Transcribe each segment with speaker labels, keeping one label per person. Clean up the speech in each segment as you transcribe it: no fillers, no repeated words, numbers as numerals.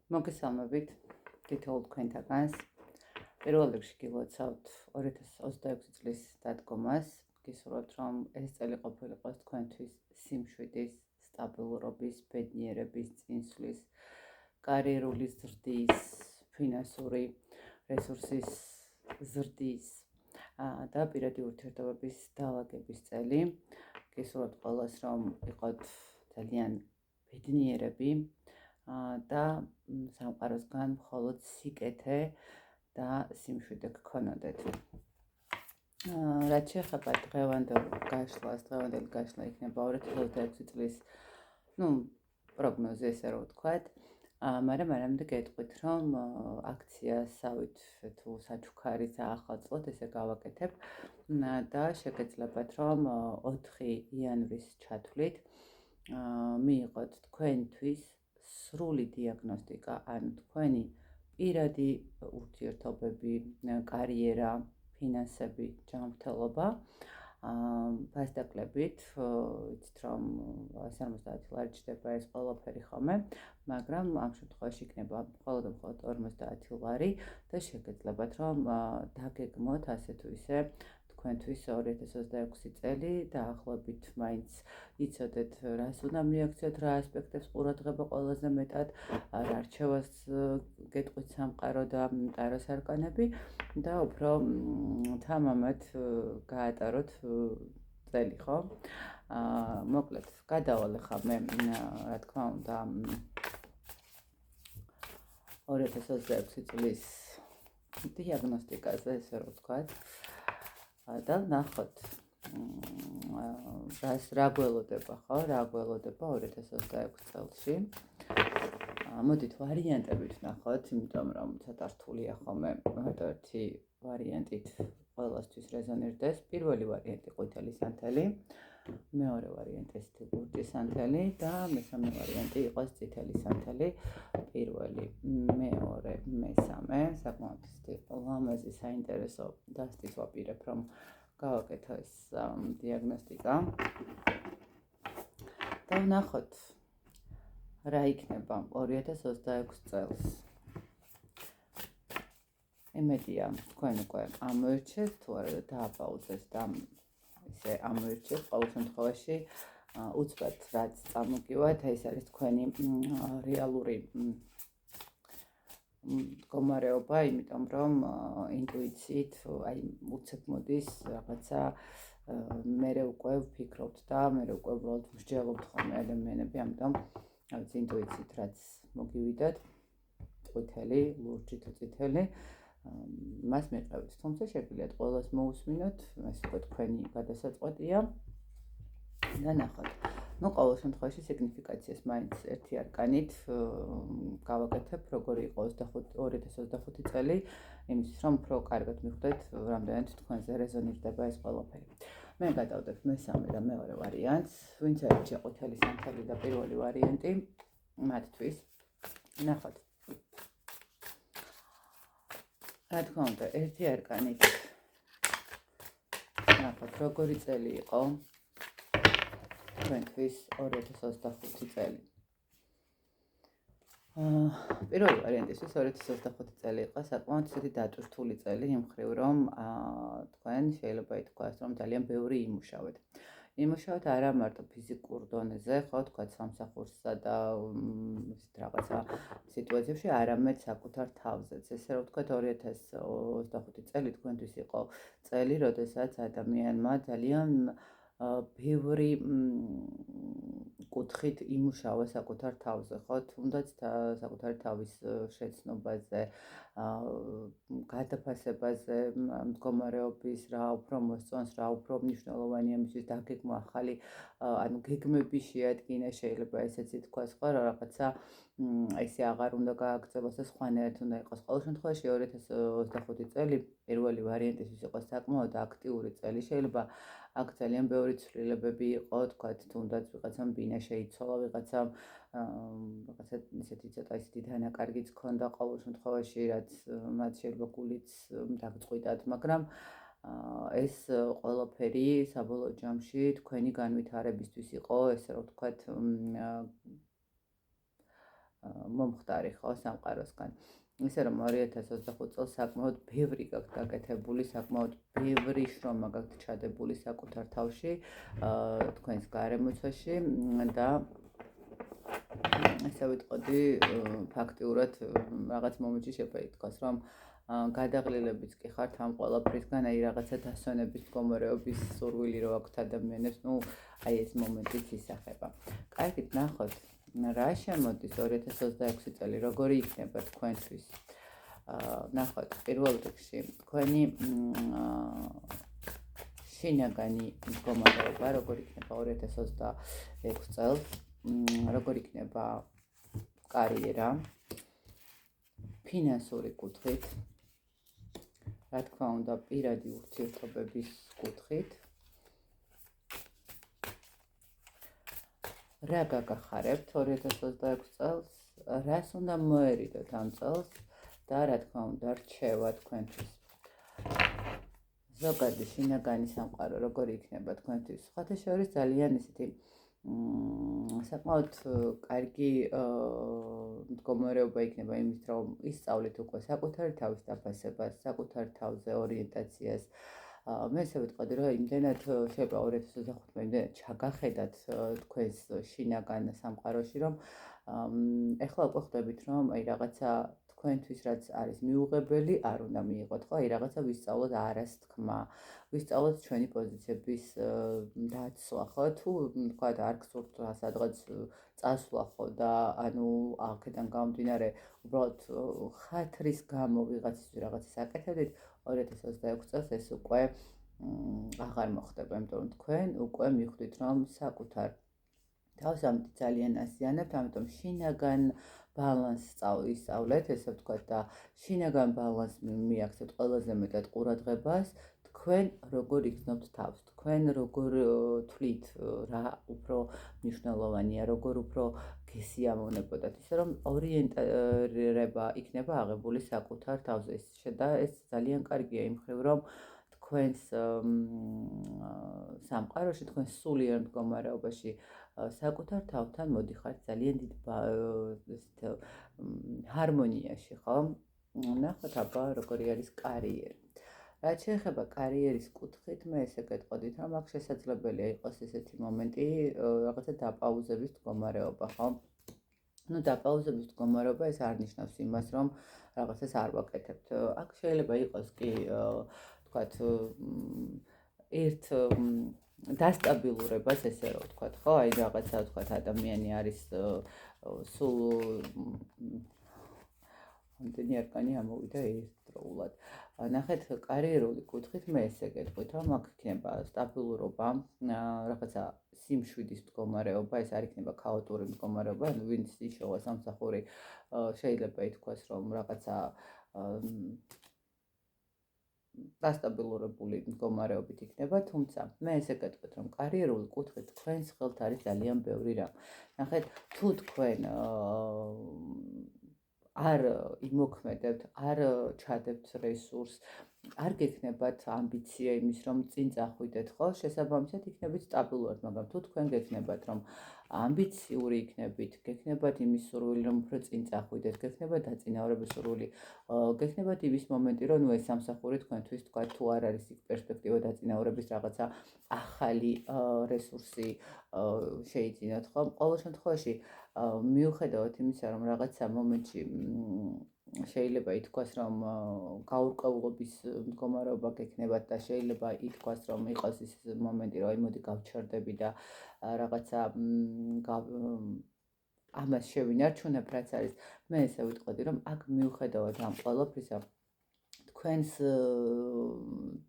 Speaker 1: მოგესალმებით თითოეულ თქვენთაგანს. პირველ რიგში გილოცავთ 2026 წლის დადგომას. გისურვებთ, რომ ეს წელი ყოფილიყოს თქვენთვის სიმშვიდის, სტაბილურობის, ბედნიერების, წინსვლის, კარიერული ზრდის, ფინანსური რესურსის ზრდის და პირადი ურთიერთობების დაალაგების წელი. გისურვებთ ყველას, რომ იყოთ ძალიან ბედნიერები და სამყაროსგან მხოლოდ სიკეთე და სიმშვიდე გქონოდეთ. რაც შეეხება დღევანდელ გაშლა იქნება 2026 წლის პროგნოზი, ესე რომ ვთქვათ. მაგრამ არამედ გეტყვით, რომ აქციასავით თუ საჩუქარიც აახალწლოთ, ესე გავაკეთებ და შეგეძლებათ, რომ 4 იანვრის ჩათვლით მიიღოთ თქვენთვის სრული დიაგნოსტიკა, ანუ თქვენი პირადი ურთიერთობები, კარიერა, ფინანსები, ჯანმრთელობა. ფასდაკლებით, იცით რომ 50 ლარი ჩდება ეს ყველაფერი ხოლმე, მაგრამ ამ შემთხვევაში იქნება მხოლოდ 50 ლარი და შეგეძლებათ, რომ დაგეგმოთ ასე თუ ისე თქვენთვის 2026 წელი დაახლოებით მაინც იცოდეთ, რას უნდა მიაქციოთ, რა ასპექტებს ყურადღება ყველაზე მეტად, რა რჩევას გეტყვით სამყარო და ტაროს არკანები და უფრო თამამად გაატაროთ წელი, ხო? მოკლედ, გადავალე ხა მე, რა თქმა უნდა, 2026 წლის დიაგნოსტიკაზე, ესე რომ ვთქვათ, და ნახოთ, რა გველოდება, ხო? რა გველოდება 2026 წელში. მოდით ვარიანტებით ვნახოთ, იმიტომ რომ ცოტა რთულია ხოლმე ერთი ვარიანტით ყველასთვის რეზონირდეს. პირველი ვარიანტი ყვითელი სანთელი, მეორე ვარიანტი ლურჯი სანთელი და მესამე ვარიანტი იყოს წითელი სანთელი. პირველი, მეორე, მესამე, საკმაოდ ლამაზი, საინტერესო დასტის ვაპირებ, რომ გავაკეთო ეს დიაგნოსტიკა და ვნახოთ, რა იქნება 2026 წელს. იმედია, თქვენ უკვე ამოერჩევთ, თუ არა დააპაუზეთ და ისე ამოერჩევთ, ყოველ შემთხვევაში უცბად რაც წამოგივათ, ეს არის თქვენი რეალური მდგომარეობა, იმიტომ რომ ინტუიციით აი უცებ მოდის რაღაცა მერე უკვე ვფიქრობთ და მერე უკვე უბრალოდ მსჯელობთ ხოლმე ადამიანები, ამიტომ ინტუიციით რაც მოგივიდათ, ყვითელი, ლურჯი თუ წითელი, მას მიყევით, თუმცა შეგვიძლიათ ყველას მოусმინოთ, ეს უკვე თქვენი გადასაწყვეტია და ნახოთ. ყოველ შემთხვევაში სიგნიფიკაციას მაინც ერთი არკანით გავაკეთებ, როგორი იყო 2025 წელი, იმისთვის რომ უფრო კარგად მიხვდეთ, რამდენად თქვენზე რეზონირდება ეს ყველაფერი. მე გადავდებ მესამე და მეორე ვარიანტს, ვინც არჩია ყვითელი სანთელი და პირველი ვარიანტი, მათთვის. ნახოთ. რა თქმა უნდა, ერთი არკანით ნახოთ, როგორი წელი იყო თქვენთვის 2025 წელი. პირველი ვარიანტისთვის 2025 წელი იყო საკმაოდ ისეთი დატვირთული წელი, იმ მხრივ, რომ თქვენ შეიძლება ითქვას, რომ ძალიან ბევრი იმუშავეთ. იმუშავეთ არა მარტო ფიზიკურ დონეზე, ხო, თქვათ სამსახურსა და რაღაცა სიტუაციებში, არამედ საკუთარ თავზეც. ესე რომ ვთქვათ, 2025 წელი თქვენთვის იყო წელი, როდესაც ადამიანმა ძალიან ბევრი კუთხით იმუშავა საკუთარ თავზე, ხო, თუნდაც საკუთარი თავის შეცნობაზე, გადაფასებაზე, მდგომარეობის, რა უფრო მოსწონს, რა უფრო მნიშვნელოვანია მისთვის დაგეგმა ახალი, ანუ გეგმების შეადგინა, შეიძლება ესეც ითქვას, ხო, რაღაცა ესე აღარ უნდა გააგრძელოს და სხვანაირად უნდა იყოს. ყოველ შემთხვევაში 2025 წელი პირველი ვარიანტისთვის იყო საკმაოდ აქტიური წელი, შეიძლება აქ ძალიან ბევრი ცვლილებები იყო, თქვათ, თუნდაც ვიღაცამ ბინა შეიცვალა, ვიღაცამ რაღაცა ისეთი ცოტა ისეთი დანაკარგიც ჰქონდა ყოველ შემთხვევაში, რაც მათ შეიძლება გულიც დაგწყვიტათ, მაგრამ ეს ყველაფერი საბოლოო ჯამში თქვენი განვითარებისთვის იყო, ესე რომ ვთქვათ, მომხდარი ხო სამყაროსგან. ისე რომ 2025 წელს საკმაოდ ბევრი გაქვთ გაკეთებული, საკმაოდ ბევრი შრომა გაქვთ ჩადებული საკუთარ თავში, თქვენს გარემოცვაში და ესე ვიტყოდი, ფაქტიურად რაღაც მომენტში შეიძლება ითქვას, რომ გადაღლილებით კი ხართ ამ ყველაფრისგან, აი რაღაცა დასვენების მდგომარეობის სურვილი რო აქვთ ადამიანებს, აი ეს მომენტიც ისახება. კარგით, ნახოთ, რა შემოდის 2026 წელი, როგორი იქნება თქვენთვის. ნახოთ, პირველ რიგში, თქვენი შინაგანი მდგომარეობა, როგორ იქნება 2026 წელს, როგორ იქნება კარიერა, ფინანსური კუთხით, რა თქმა უნდა, პირადი ურთიერთობების კუთხით, რა გაგახარებთ 2026 წელს, რას უნდა მოერიდოთ ამ წელს და რა თქმა უნდა, რჩევა თქვენთვის. ზოგადი შინაგანი სამყარო როგორი იქნება თქვენთვის. სხვათა შორის ძალიან ისეთი საკმაოდ კარგი მდგომარეობა იქნება იმის, რომ ისწავლით უკვე საკუთარი თავის დაფასებას, საკუთარ თავზე ორიენტაციას. მე ესე ვიტყოდი, რომ იმდენად შეიძლება 2025 იმდენად ჩაგახედათ თქვენს შინაგან სამყაროში, რომ ეხლა უკვე ხვდებით, რომ აი რაღაცა თქვენთვის რაც არის მიუღებელი, არ უნდა მიიღოთ, ხო? აი რაღაცა ვისწავლოთ არას თქმა, ვისწავლოთ ჩვენი პოზიციების დაცვა, ხო? თუ თქვა არ გსურთ სადღაც წასვლა, ხო და ანუ აქედან გამომდინარე, უბრალოდ ხათრის გამო ვიღაცისთვის რაღაცას აკეთებდით, 2026 წელს ეს უკვე აღარ მოხდება, იმიტომ რომ თქვენ უკვე მიხვდით, რომ საკუთარ თავს ამით ძალიან აზიანებთ, ამიტომ შინაგან ბალანსს ისწავლეთ, ესე ვთქვათ და შინაგან ბალანსს მიაქცევთ ყველაზე მეტად ყურადღებას, თქვენ როგორ იგრძნობთ თავს, თქვენ როგორ თვლით, რა უფრო მნიშვნელოვანია, როგორ უფრო გესიამოვნებოდათ, ისე რომ ორიენტირება იქნება აღებული საკუთარ თავზე და ეს ძალიან კარგია იმ მხრივ, რომ თქვენს სამყაროში, თქვენს სულიერ მდგომარეობაში საკუთარ თავთან მოდიხართ ძალიან დიდ ჰარმონიაში, ხო? ნახოთ აბა როგორი არის კარიერი. რაც შეეხება კარიერის კუთხით, მე ესე გეტყოდით, რომ აქ შესაძლებელია იყოს ესეთი მომენტი, რაღაცა დაპაუზების მდგომარეობა, ხო? დაპაუზების მდგომარეობა ეს არ ნიშნავს იმას, რომ რაღაცას არ ვაკეთებთ. აქ შეიძლება იყოს კი, თქვათ, ერთ დასტაბილურებას ესე რომ ვთქვათ, ხო? აი რაღაცა ვთქვათ, ადამიანი არის სულ ამდენი არკანი ამოვიდა ერთდროულად. ნახეთ, კარიერული კუთხით მე ესე გეტყვით, რომ აქ იქნება სტაბილურობა, რაღაცა სიმშვიდის მდგომარეობა, ეს არ იქნება ქაოტური მდგომარეობა, ვინც იშოვა სამსახური, შეიძლება ითქვას, რომ რაღაცა დასტაბილურებული მდგომარეობით იქნება, თუმცა მე ესე გეტყვით, რომ კარიერული კუთხით თქვენს ხელთ არის ძალიან ბევრი რამ. ნახეთ, თუ თქვენ არ იმოქმედებთ, არ ჩადებთ რესურსს, არ გექნებათ ამბიცია იმის, რომ წინ წახვიდეთ, ხო? შესაბამისად იქნებით სტაბილურად, მაგრამ თუ თქვენ გექნებათ, რომ ამბიციური იქნებით, გექნებათ იმის სურვილი, რომ უფრო წინ წახვიდეთ, გექნებათ დაწინაურების სურვილი, გექნებათ იმის მომენტი, რომ ეს სამსახური თქვენთვის თქვა თუ არ არის იქ პერსპექტივა დაწინაურების რაღაცა ახალი რესურსი შეიძინოთ, ხო? ყოველ შემთხვევაში მიუხედავად იმისა, რომ რაღაცა მომენტში შეიძლება ითქვას, რომ გაურკვევლობის მდგომარეობა გექნებათ და შეიძლება ითქვას, რომ იყოს ის მომენტი, რომ მოდი გავჩერდები და რაღაცა ამას შევინარჩუნებ, რაც არის. მე ესე ვიტყოდი, რომ აქ მიუხედავად ამ ყველაფრისა,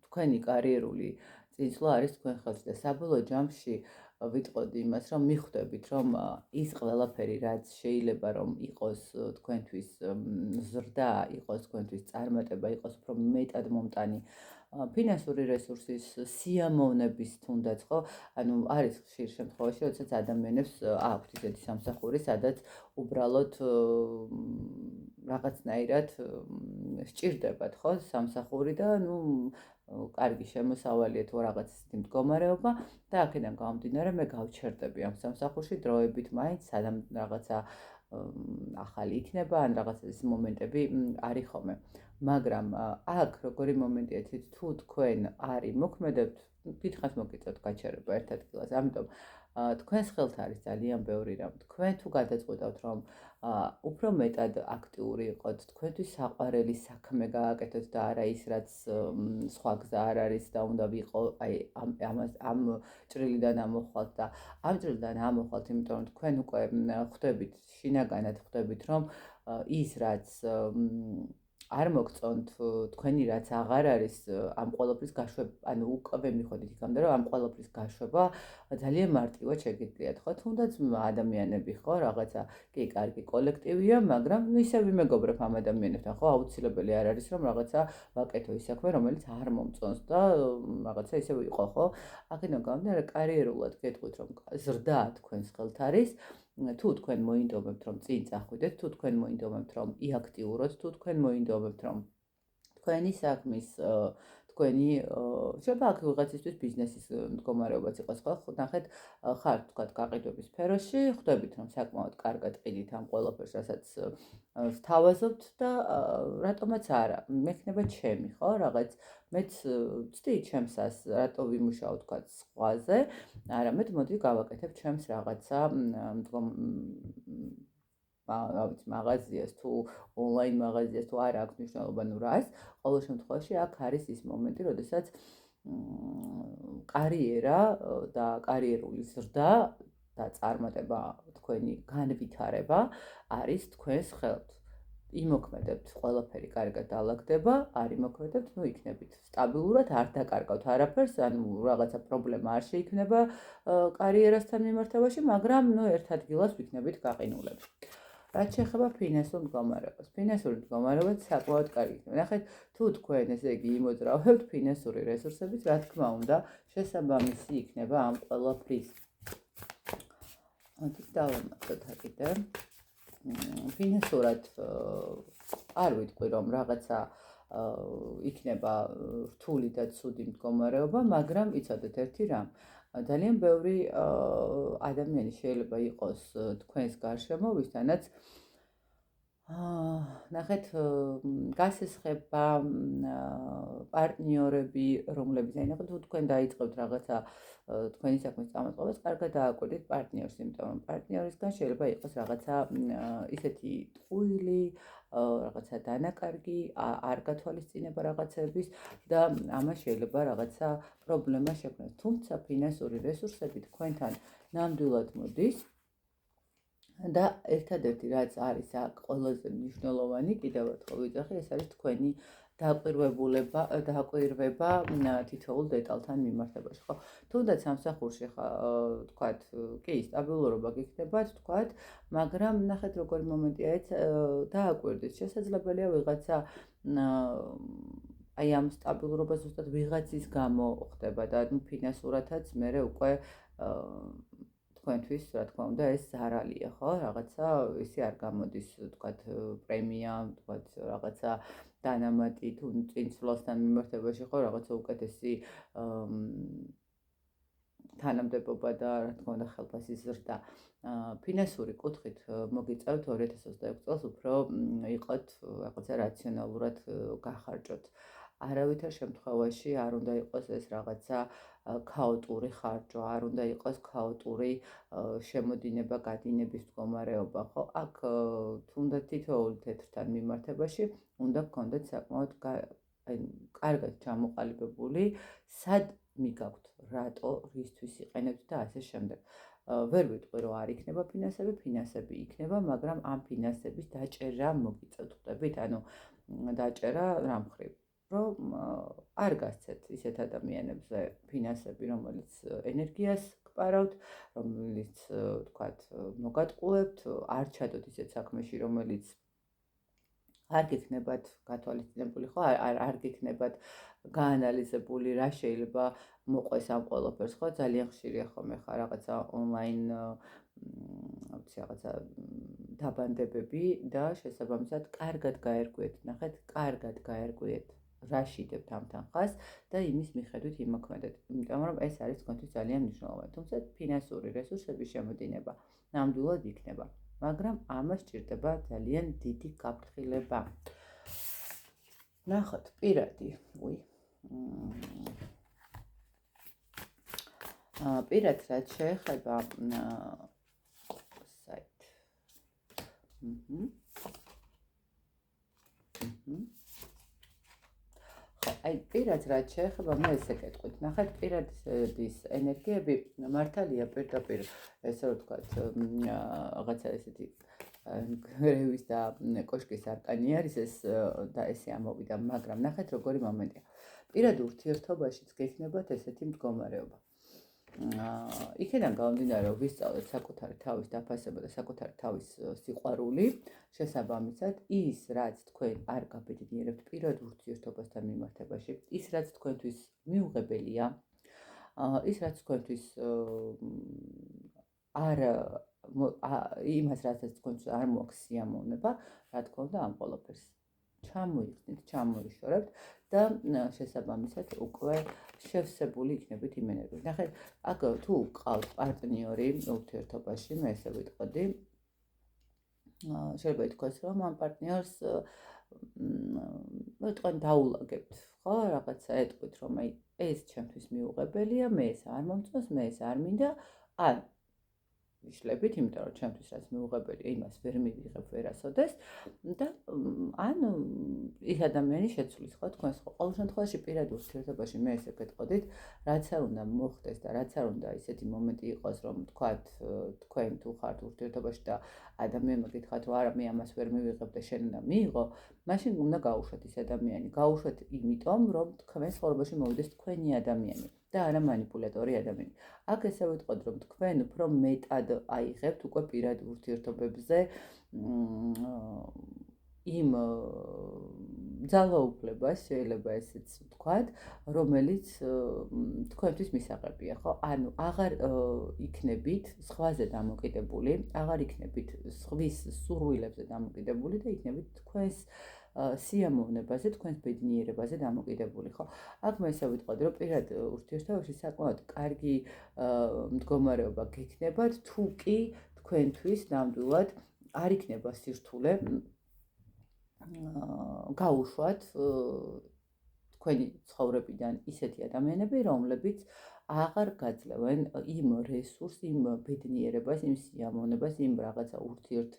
Speaker 1: თქვენი კარიერული წინსვლა არის თქვენ ხელში და საბოლოო ჯამში ვიტყოდი იმას, რომ მიხვდებით, რომ ის ყველაფერი, რაც შეიძლება რომ იყოს თქვენთვის ზრდა, იყოს თქვენთვის წარმატება, იყოს უფრო მეტად მომტანი ფინანსური რესურსის სიამოვნების თუნდაც, ხო? ანუ არის ხშირ შემთხვევაში, როდესაც ადამიანებს აქვთ ისეთი სამსახური, სადაც უბრალოდ რაღაცნაირად სჭირდებათ, ხო, სამსახური და კარგი შემოსავალია თუ რაღაც ისეთი მდგომარეობა და აქედან გამომდინარე მე გავჩერდები ამ სამსახურში დროებით მაინც, სანამ რაღაცა ახალი იქნება, ან რაღაც ეს მომენტები არის ხოლმე. მაგრამ აქ როგორი მომენტია თვით თუ თქვენ არი მოქმედებთ, დიდხანს მოგიწევთ გაჩერება ერთ ადგილას. ამიტომ თქვენს ხელთ არის ძალიან ბევრი რამ. თქვენ თუ გადაწყვეტავთ, რომ უფრო მეტად აქტიური იყოთ, თქვენთვის საყვარელი საქმე გააკეთოთ და არა ის, რაც სხვა გზა არ არის და უნდა ვიყო აი ამ ჭრილიდან ამოხვალთ და ამ ჭრილიდან ამოხვალთ, იმიტომ რომ თქვენ უკვე ხვდებით, შინაგანად ხვდებით, რომ ის რაც არ მოგწონთ, თქვენი რაც აღარ არის ამ ყოველფრის გაშვება, ანუ უკვე მიხვდით იქამდე, რომ ამ ყოველფრის გაშვება ძალიან მარტივად შეგიძლიათ, ხო? თუნდაც ადამიანები ხო, რაღაცა კი, კარგი კოლექტივია, მაგრამ ისე ვიმეგობრებ ამ ადამიანებთან, ხო? აუცილებელი არ არის, რომ რაღაცა ვაკეთო ის საქმე, რომელიც არ მომწონს და რაღაცა ისე ვიყო, ხო? აქედან გამომდინარე, კარიერულად გეტყვით, რომ ზრდა თქვენს ხელთ არის. თუ თქვენ მოინდომებთ, რომ წინ წახვიდეთ, თუ თქვენ მოინდომებთ, რომ იაქტიუროთ, თუ თქვენ მოინდომებთ, რომ თქვენი საქმის თქვენი შეიძლება აქ ვიღაცისთვის ბიზნესის მდგომარეობაც იყოს, ხო? ნახეთ, ხართ თქვათ გაყიდვების სფეროში, ხვდებით, რომ საკმაოდ კარგად ყიდით ამ ყველაფერს, რასაც ვთავაზობთ და რატომაც არა, მექნება ჩემი, ხო? რაღაც მეც ვცდი ჩემსას, რატო ვიმუშაო თქვათ სხვაზე, არამედ მოდი გავაკეთებ ჩემს რაღაცა მაღაზიას თუ ონლაინ მაღაზიას თუ არა აქვს მნიშვნელობა, ნუ რას, ყოველ შემთხვევაში აქ არის ის მომენტი, როდესაც კარიერა და კარიერული ზრდა და წარმატება, თქვენი განვითარება არის თქვენს ხელთ. იმოქმედებთ, ყველაფერი კარგად დაალაგდება, არ იმოქმედებთ, ნუ იქნებით სტაბილურად, არ დაკარგავთ არაფერს, ანუ რაღაცა პრობლემა არ შეიქმნება კარიერასთან მიმართებაში, მაგრამ ნუ ერთ ადგილას ვიქნებით გაყინულები. რაც შეეხება ფინანსურ მდგომარეობას. ფინანსური მდგომარეობა საკმაოდ კარგი იქნება. ნახეთ, თუ თქვენ ესე იგი იმოძრავებთ ფინანსური რესურსებით, რა თქმა უნდა, შესაბამისი იქნება ამ ყველაფრის. ამიტომ დავამატოთ კიდე. ფინანსურად არ ვიტყვი, რომ რაღაცა იქნება რთული და ცუდი მდგომარეობა, მაგრამ იცოდეთ ერთი რამ. ძალიან ბევრი ადამიანი შეიძლება იყოს თქვენს გარშემო, ვისთანაც ნახეთ, გასესხება პარტნიორები, რომლებიც აინახეთ, თუ თქვენ დაიწყებთ რაღაცა თქვენი საქმის წამოწყებას, კარგად დააკვირდით პარტნიორს, იმიტომ რომ პარტნიორისგან შეიძლება იყოს რაღაცა ისეთი ტყუილი, რაღაცა დანაკარგი, არ გათვალისწინება რაღაცების და ამას შეიძლება რაღაცა პრობლემა შექმნას. თუმცა ფინანსური რესურსები თქვენთან ნამდვილად მოდის და ერთადერთი რაც არის აქ ყველაზე მნიშვნელოვანი, კიდევ ერთხელ ვიძახი, ეს არის თქვენი დაკვირვება თითოეულ დეტალთან მიმართებაში, ხო? თუნდაც სამსახურში თქვათ, კი, სტაბილურობა გიქნებათ, თქვათ, მაგრამ ნახეთ როგორი მომენტია, დააკვირდით, შესაძლებელია ვიღაცა აი ამ სტაბილურობა ზუსტად ვიღაცის გამო ხდება და ფინანსურათაც მე უკვე თქვენთვის, რა თქმა უნდა, ეს ზარალია, ხო? რაღაცა ისე არ გამოდის, თქვათ, პრემია, თქვათ, რაღაცა დანამატი თუ წინსვლასთან მიმართებაში, ხო, რაღაცა უკეთესი თანამდებობა და რა თქმა უნდა, ხელფასის ზრდა. ფინანსური კუთხით მოგიწევთ 2026 წელს უფრო იყოთ რაღაცა რაციონალურად გახარჯოთ. არავითარ შემთხვევაში არ უნდა იყოს ეს რაღაცა ქაოტური ხარჯვა, არ უნდა იყოს ქაოტური შემოდინება, გადინების მდგომარეობა, ხო? აქ თუნდაც თითოეული თეთრთან მიმართებაში უნდა გქონდეთ საკმაოდ კარგად ჩამოყალიბებული, სად მიგაქვთ, რატო, რისთვის იყენებთ და ასე შემდეგ. ვერ ვიტყვი, რომ არ იქნება ფინანსები იქნება, მაგრამ ამ ფინანსების დაჭერა მოგიწევთ, ხვდებით? ანუ დაჭერა რა მხრივ? რომ არ გასცეთ ისეთ ადამიანებზე ფინანსები, რომელიც ენერგიას გპარავთ, რომელიც თქვათ მოგატყუებთ, არ ჩადოთ ისეთ საქმეში, რომელიც არ გექნებათ გათვალისწინებული, ხო? არ გექნებათ გაანალიზებული, რა შეიძლება მოყვეს ამ ყველაფერს, ხო? ძალიან ხშირია ხოლმე ხა რაღაცა ონლაინ რაღაცა დაბანდებები და შესაბამისად კარგად გაერკვიეთ, ნახეთ, კარგად გაერკვიეთ. რა შიდებთ ამ თანხას და იმის მიხედვით იმოქმედეთ. იმიტომ რომ ეს არის თქვენთვის ძალიან მნიშვნელოვანი. თუმცა ფინანსური რესურსების შემოდინება ნამდვილად იქნება. მაგრამ ამას ჭირდება ძალიან დიდი გაფრთხილება. ნახოთ, პირადი, პირად რაც შეეხება საით. აი პირად რაც შეეხება მე ესე გეტყვით. ნახეთ, პირადის ენერგიები მართალია პირდაპირ ესე რომ ვთქვათ, რაღაცა ესეთი გრევის და კოშკის არკანი არის ეს და ესე ამოვიდა, მაგრამ ნახეთ როგორი მომენტია. პირად ურთიერთობაშიც გექნებათ ესეთი მდგომარეობა. იქიდან გამომდინარე, რომ ვისწავლეთ საკუთარი თავის დაფასება და საკუთარი თავის სიყვარული, შესაბამისად, ის რაც თქვენ არ გაბედნიერებთ პირად ურთიერთობასთან მიმართებაში, ის რაც თქვენთვის მიუღებელია, ის რაც თქვენთვის იმას რასაც თქვენთვის არ მოაქვს სიამოვნება, რა თქმა უნდა, ამ ყველაფერს ჩამოიხსნით, ჩამოიშორებთ და შესაბამისად უკვე შევსებული იქნებით იმ ენერგიით. ნახეთ, აქ თუ გყავთ პარტნიორი ურთიერთობაში, მე ესე ვიტყოდი, შეიძლება ითქვას, რომ ამ პარტნიორს თქვენ დაულაგებთ, ხო, რაღაცა ეტყვით, რომ აი ეს ჩემთვის მიუღებელია, მე ეს არ მომწონს, მე ეს არ მინდა, ან ვიშლებით, იმიტომ რომ ჩემთვის რაც მიუღებელია, იმას ვერ მივიღებ ვერასოდეს და ან ის ადამიანი შეცვლის, ხო, თქვენს ყოველ შემთხვევაში პირად ურთიერთობაში მე ესე გეტყოდით, რაც არ უნდა მოხდეს და რაც არ უნდა ისეთი მომენტი იყოს, რომ თქვათ, თქვენ თუ ხართ ურთიერთობაში და ადამიანმა გითხრათ, რომ არა, მე ამას ვერ მივიღებ და შენ უნდა მიიღო, მაშინ უნდა გაუშვათ ის ადამიანი. გაუშვათ იმიტომ, რომ თქვენ ცხოვრებაში მოვიდეს თქვენი ადამიანი და არა манипуляტორი ადამიანი. აქ ესე ვიტყოდ, რომ თქვენ უფრო მეტად აიღებთ უკვე პირად ურთიერთობებზე იმ ძალაუფლებას, შეიძლება ესეც ვთქვათ, რომელიც თქვენთვის მისაღებია, ხო? ანუ აღარ იქნებით სხვაზე დამოკიდებული, აღარ იქნებით სხვის სურვილებზე დამოკიდებული და იქნებით თქვენს სიამოვნებაზე, თქვენს ბედნიერებაზე დამოკიდებული, ხო? აქ მე ესე ვიტყოდი, რომ პირად ურთიერთობაში საკმაოდ კარგი მდგომარეობა გექნებათ, თუ კი თქვენთვის ნამდვილად არ იქნება სირთულე გაუშვათ თქვენი ცხოვრებიდან ისეთი ადამიანები, რომლებიც აღარ გაძლევენ იმ რესურსს, იმ ბედნიერებას, იმ სიამოვნებას, იმ რაღაცა ურთიერთ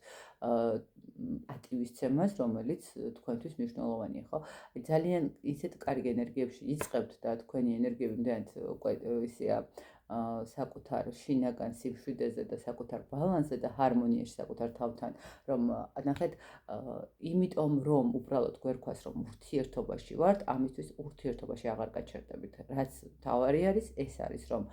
Speaker 1: ატივისცემას, რომელიც თქვენთვის მნიშვნელოვანია, ხო? ძალიან ისეთ კარგ ენერგიებში იწყებთ და თქვენი ენერგიები იმდენად უკვე ისეა საკუთარ შინაგან სიმშვიდეზე და საკუთარ ბალანსზე და ჰარმონიაში საკუთარ თავთან, რომ ნახეთ, იმიტომ რომ უბრალოდ გვერქვას რომ ურთიერთობაში ვართ, ამისთვის ურთიერთობაში აღარ გაჩერდებით. რაც თავარი არის, ეს არის, რომ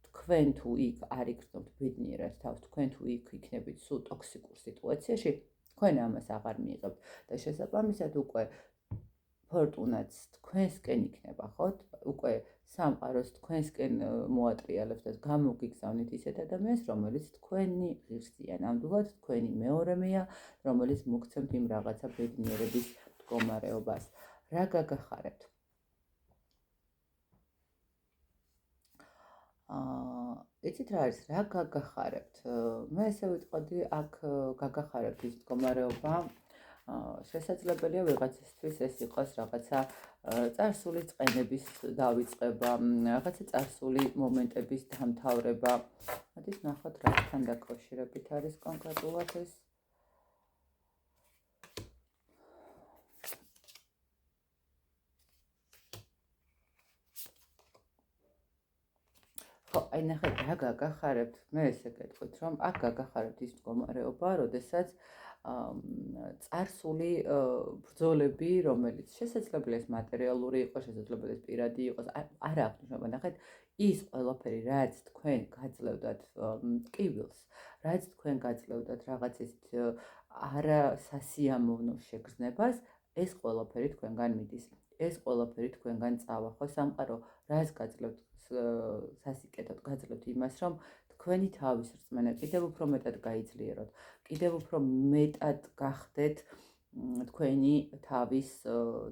Speaker 1: თქვენ თუ იქ არ იქნებთ ბედნიერად თავს, თქვენ თუ იქ იქნებით სულ ტოქსიკურ სიტუაციაში, თქვენ ამას აღარ მიიღებთ და შესაბამისად უკვე ფორტუნაც თქვენსკენ იქნება, ხო? უკვე სამყაროს თქვენსკენ მოატრიალებს და გამოგიგზავნით ისეთ ადამიანს, რომელიც თქვენი ღირსია, ნამდვილად თქვენი მეორემია, რომელიც მოგცემთ იმ რაღაცა ბედნიერების მდგომარეობას. რა გაგახარებთ? იცით რა არის, რა გაგახარებთ? მე ესე ვიტყოდი, აქ გაგახარებთ ის მდგომარეობა, შესაძლებელია ვიღაცისთვის ეს იყოს რაღაცა წარსული წყენების დავიწყება, რაღაცა წარსული მომენტების დამთავრება. მოდით ნახოთ რასთან დაკავშირებით არის კონკრეტულად ეს. ხო, აი ნახეთ რა გაგახარებთ? მე ესე გეტყვით, რომ აქ გაგახარებთ ის მდგომარეობა, როდესაც წარსული ბრძოლები, რომელიც შესაძლებელია ეს მატერიალური იყოს, შესაძლებელია ეს პირადი იყოს, არ აქვს მნიშვნელობა. ნახეთ, ის ყველაფერი, რაც თქვენ გაძლევდათ ტკივილს, რაც თქვენ გაძლევდათ რაღაც ისეთ არასასიამოვნო შეგრძნებას, ეს ყველაფერი თქვენგან მიდის. ეს ყველაფერი თქვენგან წავა, ხო, სამყარო რაც გაძლევთ სასიკეთოდ გაძლევთ იმას, რომ თქვენი თავის რწმენა კიდევ უფრო მეტად გაიძლიეროთ, კიდევ უფრო მეტად გახდეთ თქვენი თავის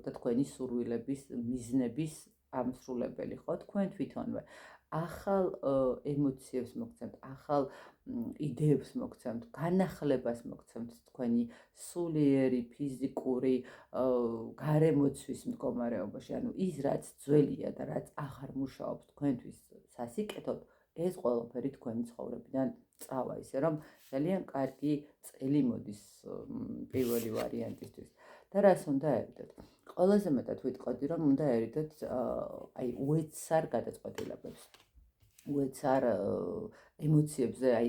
Speaker 1: და თქვენი სურვილების, მიზნების ამსრულებელი, ხო, თქვენ თვითონვე. ახალ ემოციებს მოგცემთ, ახალ იდეებს მოგცემთ, განახლებას მოგცემთ თქვენი სულიერი, ფიზიკური, გარემოცვის მდგომარეობაში, ანუ ის რაც ძველია და რაც აღარ მუშაობს თქვენთვის სასიკეთოდ, ეს ყველაფერი თქვენი ცხოვრებიდან წავა, ისე რომ ძალიან კარგი წელი მოდის პირველი ვარიანტისთვის. და რას უნდა ერიდოთ? ყველაზე მეტად ვიტყოდი, რომ უნდა ერიდოთ აი უეცარ გადაწყვეტილებებს. უეცარ ემოციებზე, აი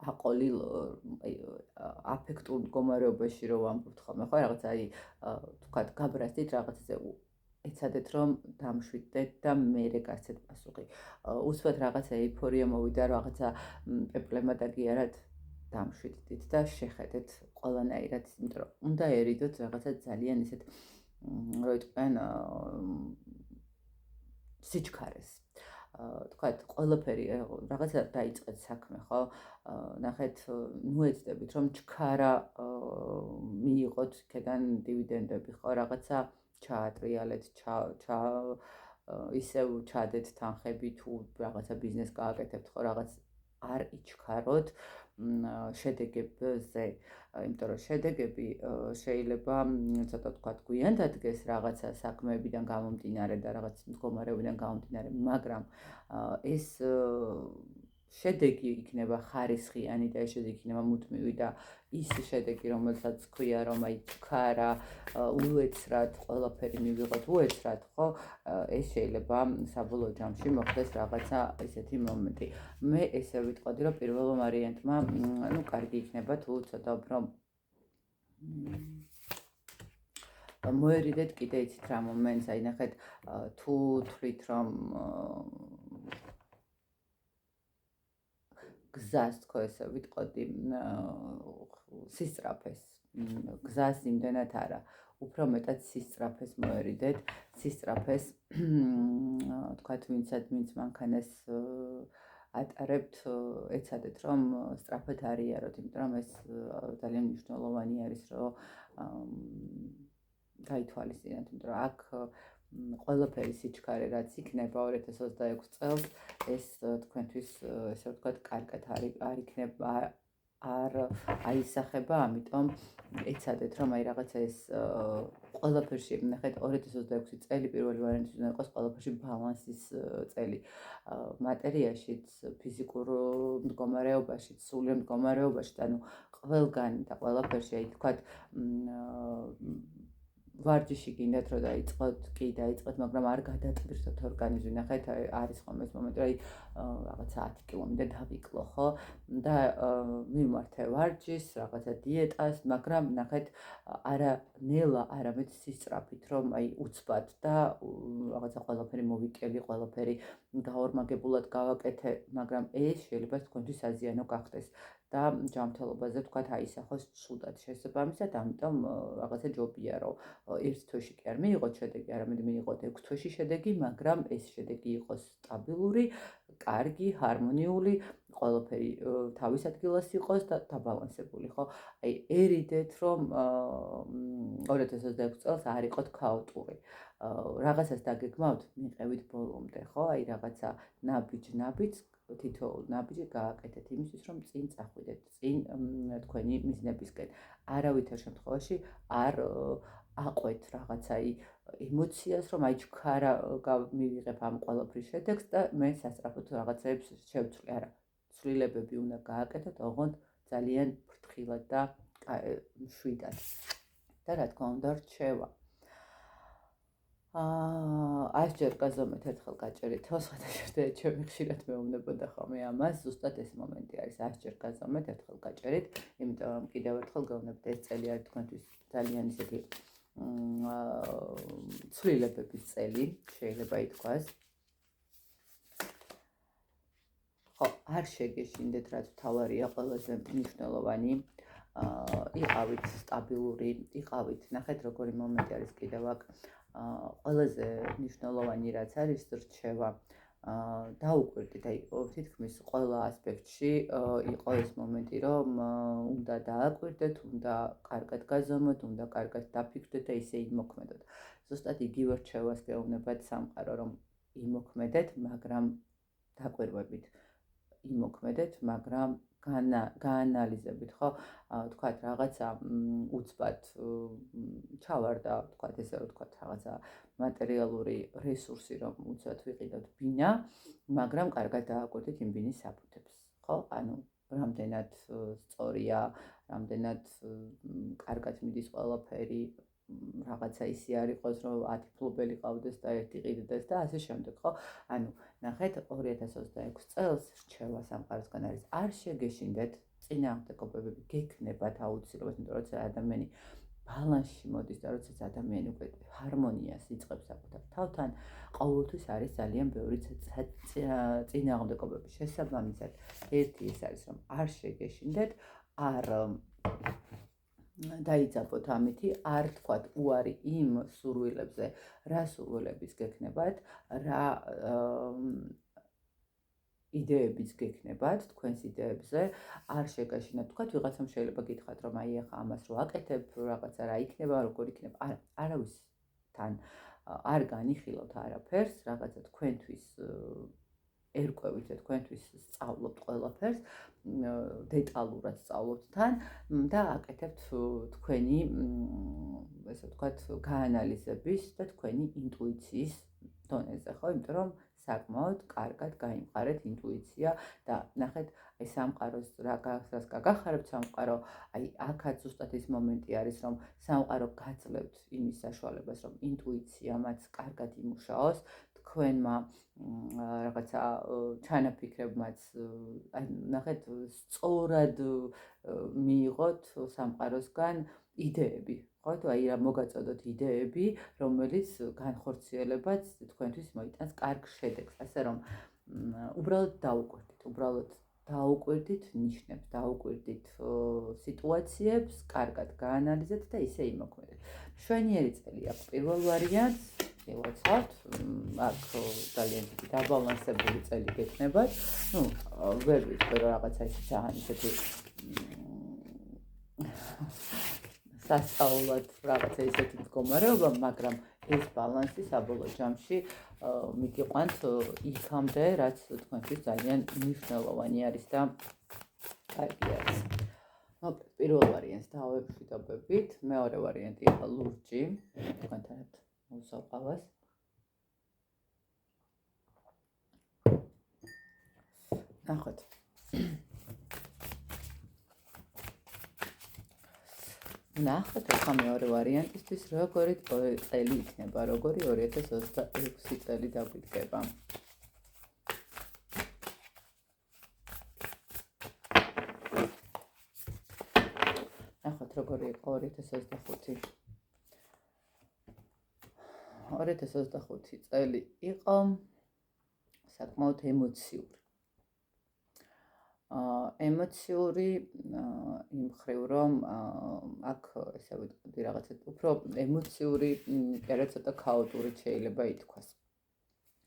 Speaker 1: აყოლილ აფექტურ მდგომარეობაში რო ვამბობთ ხოლმე, ხო, რაღაცა აი თქვათ გაბრასდით რაღაცაზე ეცადეთ რომ დამშვიდდეთ და მერე გასცეთ პასუხი. უსვათ რაღაცა ეიფორია მოვიდა, რაღაცა პეპლემა დაგიარათ, დამშვიდდით და შეხედეთ ყველანაირად, იმიტომ რომ უნდა ერიდოთ რაღაცა ძალიან ისეთ რო იტყვიან სიჩქარეს. თქვათ ყველაფერი რაღაცა დაიწყეთ საქმე, ხო? ნახეთ, ნუ ეცდებით რომ ჩქარა მიიღოთ იქიდან დივიდენდები, ხო? რაღაცა ჩაატრიალეთ, ისევ ჩადეთ თანხები თუ რაღაცა ბიზნეს გააკეთებთ, ხო? რაღაც არ იჩქაროთ შედეგებზე, იმიტომ რომ შედეგები შეიძლება ცოტა თქვათ გვიან დადგეს რაღაცა საქმეებიდან გამომდინარე და რაღაც მდგომარეობიდან გამომდინარე, მაგრამ ეს შედეგი იქნება ხარისხიანი და ეს შედეგი იქნება მუდმივი და ის შედეგი, რომელსაც ქვია, რომ აი ჩქარა, უეცრად ყველაფერი მივიღოთ უეცრად, ხო? ეს შეიძლება საბოლოო ჯამში მოხდეს რაღაცა ესეთი მომენტი. მე ესე ვიტყოდი, რომ პირველ ვარიანტმა, ну, კარგი იქნება თუ ცოტა უფრო მოერიდეთ კიდე იცით რა მომენტს, აი ნახეთ, თუ თვლით რომ გზას თქო ესე ვიტყოდი სისწრაფეს, გზას იმდენად არა, უფრო მეტად სისწრაფეს მოერიდეთ, სისწრაფეს თქვათ ვინც მანქანას ატარებთ, ეცადეთ რომ სწრაფად არ იაროთ, იმიტომ რომ ეს ძალიან მნიშვნელოვანი არის, რომ გაითვალისწინოთ, იმიტომ რომ აქ ყველაფერი სიჩქარე რაც იქნება 2026 წელს, ეს თქვენთვის ესე ვთქვათ კარგად არ იქნება, არ აისახება, ამიტომ ეცადეთ რომ აი რაღაცა ეს ყველაფერში, ნახეთ 2026 წელი პირველი ვარიანტის უნდა იყოს ყველაფერში ბალანსის წელი. მატერიაშიც, ფიზიკურ მდგომარეობაშიც, სულიერ მდგომარეობაშიც, ანუ ყველგან და ყველაფერში, აი თქვათ ვარჯიში გინდათ რომ დაიწყოთ, კი დაიწყეთ, მაგრამ არ გადატვირთოთ ორგანიზმი. ნახეთ, არის ხოლმე ეს მომენტი, აი რაღაცა 10 კილომეტრი დავიკლო, ხო? და მიმართე ვარჯიშს, რაღაცა დიეტას, მაგრამ ნახეთ, არა ნელა, არამედ სისწრაფით, რომ აი უცბად და რაღაცა ყველაფერი მოვიკელი, ყველაფერი გაორმაგებულად გავაკეთე, მაგრამ ეს შეიძლება თქვენთვის აზიანო გახდეს. და ჯანმრთელობაზე თქვათ აისახოს ცუდად შესაბამისად, ამიტომ რაღაცა ჯობია რომ ერთ თვეში კი არ მიიღოთ შედეგი, არამედ მიიღოთ 6 თვეში შედეგი, მაგრამ ეს შედეგი იყოს სტაბილური, კარგი, ჰარმონიული, ყველაფერი თავის ადგილას იყოს და დაბალანსებული, ხო? აი ერიდეთ რომ 2026 წელს არ იყოთ ქაოტური. რაღაცას დაგეგმავთ, მიყევით ბოლომდე, ხო? აი რაღაცა ნაბიჯ თითოეულ ნაბიჯი გააკეთეთ იმისთვის, რომ წინ წახვიდეთ, წინ თქვენი მიზნებისკენ. არავითარ შემთხვევაში არ აყვეთ რაღაცა ემოციას, რომ აი ჩქარა მივიღებ ამ ყველაფრის შედეგს და მე სასწრაფოდ რაღაცებს შევცვლი. არა, ცვლილებები უნდა გააკეთოთ, ოღონდ ძალიან ფრთხილად და მშვიდად. და რა თქმა უნდა, რჩევა. 100 ჯერ გაზომეთ ერთხელ გაჭერით, სხვადასხვა ჩემი ხშირად მეუბნებოდა ხოლმე ამას, ზუსტად ეს მომენტი არის, 100 ჯერ გაზომეთ ერთხელ გაჭერით, იმიტომ რომ კიდევ ერთხელ გეუბნებთ, ეს წელი არის თქვენთვის ძალიან ისეთი ცვლილებების წელი, შეიძლება ითქვას. ხო, არ შეგეშინდეთ, რაც მთავარია, ყველაზე მნიშვნელოვანი, იყავით სტაბილური, იყავით, ნახეთ როგორი მომენტი არის კიდევ აქ, ყველაზე მნიშვნელოვანი რაც არის რჩევა. დაუკვირდით, აი თითქმის ყველა ასპექტში იყო ეს მომენტი, რომ უნდა დააკვირდეთ, უნდა კარგად გაზომოთ, უნდა კარგად დაფიქრდეთ და ისე იმოქმედოთ. ზუსტად იგივე რჩევას გეუბნებათ სამყარო, რომ იმოქმედეთ, მაგრამ დაკვირვებით. იმოქმედეთ, მაგრამ გაანალიზებით, ხო, თქვათ რაღაცა უცბად ჩავარდა, თქვათ ესე რომ თქვათ რაღაცა მატერიალური რესურსი რომ უცბად ვიყიდოთ ბინა, მაგრამ კარგად დააკვირდით იმ ბინის საფუძვებს, ხო? ანუ რამდენად სწორია, რამდენად კარგად მიდის ყველაფერი, რაღაცა ისი არ იყოს, რომ 10 ფლობელი ყავდეს და ერთი ყიდდეს და ასე შემდეგ, ხო? ანუ ნახეთ 2026 წელს რჩევა სამყაროსგან არის არ შეგეშინდეთ წინააღმდეგობები გექნებათ აუცილებლად, იმიტომ რომ როცა ადამიანი ბალანსში მოდის და როცა ადამიანი უკვე ჰარმონიას იწყებს საკუთარ თავთან, ყოველთვის არის ძალიან ბევრი წინააღმდეგობები. შესაბამისად, ერთი ის არის, რომ არ შეგეშინდეთ, არ დაიძაბოთ ამითი, არ თქვათ უარი იმ სურვილებზე, რა სურვილების გექნებათ, რა იდეებიც გექნებათ თქვენს იდეებზე, არ შეგაშინათ, თქვათ ვიღაცამ შეიძლება გითხრათ, რომ აი ახლა ამას რო აკეთებ, რაღაცა რა იქნება, როგორ იქნება, არავისთან არ განიხილოთ არაფერს, რაღაცა თქვენთვის ერკვევით და თქვენთვის სწავლობთ ყველაფერს, დეტალურად სწავლობთ თან და აკეთებთ თქვენი, ესე ვთქვათ, გაანალიზების და თქვენი ინტუიციის დონეზე, ხო? იმიტომ რომ საკმაოდ კარგად გაიმყარეთ ინტუიცია და ნახეთ, აი სამყაროს რას გაგახარებთ სამყარო, აი აქაც ზუსტად ის მომენტი არის, რომ სამყარო გაძლევთ იმის საშუალებას, რომ ინტუიცია მათ კარგად იმუშაოს, თქვენმა რაღაცა ჩანაფიქრებმაც, აი ნახეთ, სწორად მიიღოთ სამყაროსგან იდეები, ხო? თუ აი რა მოგაწოდოთ იდეები, რომელიც განხორციელებაც თქვენთვის მოიტანს კარგ შედეგს, ასე რომ უბრალოდ დაუკვირდით ნიშნებს, დაუკვირდით სიტუაციებს, კარგად გაანალიზეთ და ისე იმოქმედეთ. მშვენიერი წელი აქვს პირველ ვარიანტს, მივაცხავთ, აქ ძალიან დაბალანსებული წელი გექნებათ. ნუ ვერ ვიცი რომ რაღაცა ისე ძალიან ისეთი სასწაულად რაღაცა ისეთი მდგომარეობა, მაგრამ ეს ბალანსი საბოლოო ჯამში მიგიყვანთ იქამდე, რაც თქვენთვის ძალიან მნიშვნელოვანი არის და კარგი არის. პირველ ვარიანტს დავემშვიდობებით, მეორე ვარიანტი ახლა ლურჯი, თქვენთანაც მოსაყავას. ნახოთ. ნახოთ ახლა მეორე ვარიანტისთვის როგორი წელი იქნება, როგორი 2026 წელი დაგვიდგება. ნახოთ როგორი იყო 2025. 2025 წელი იყო საკმაოდ ემოციური. ემოციური იმ მხრივ, რომ აქ ესე ვიტყოდი რაღაცა უფრო ემოციური, კიდე ცოტა ქაოტური შეიძლება ითქვას.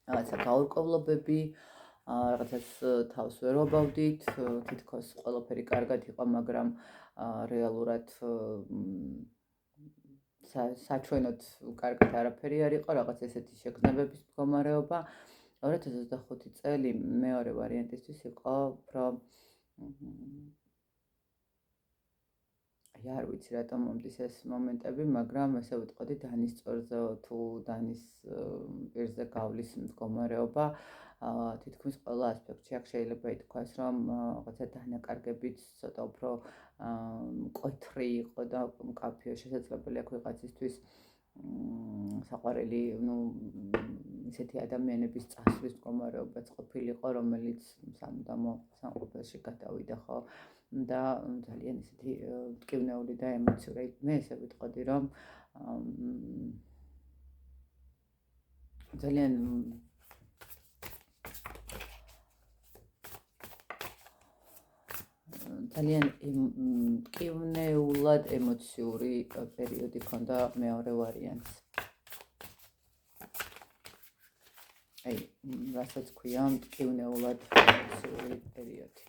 Speaker 1: რაღაცა გაურკვევლობები, რაღაცას თავს ვერ ვაბავდით, თითქოს ყველაფერი კარგად იყო, მაგრამ რეალურად საჩვენოდ კარგად არაფერი არ იყო, რაღაც ესეთი შეგრძნებების მდგომარეობა. 2025 წელი მეორე ვარიანტისთვის იყო უფრო არ ვიცი რატომ მომდის ეს მომენტები, მაგრამ ესე ვიტყოდი დანის წორზე თუ დანის პირზე გავლის მდგომარეობა, თითქმის ყველა ასპექტში აქ შეიძლება ითქვას, რომ რაღაცა დანაკარგებით ცოტა უფრო მკვეთრი იყო და მკაფიო შესაძლებელი აქვს ვიღაცისთვის საყვარელი, ისეთი ადამიანების წასვლის მდგომარეობაც ყოფილიყო, რომელიც სამუდამო სამყოფელში გადავიდა, ხო? და ძალიან ისეთი მტკივნეული და ემოციური. მე ესე ვიტყოდი, რომ ძალიან მტკივნეულად ემოციური პერიოდი ქონდა მეორე ვარიანტს. აი, რასაც ქვია მტკივნეულად ემოციური პერიოდი.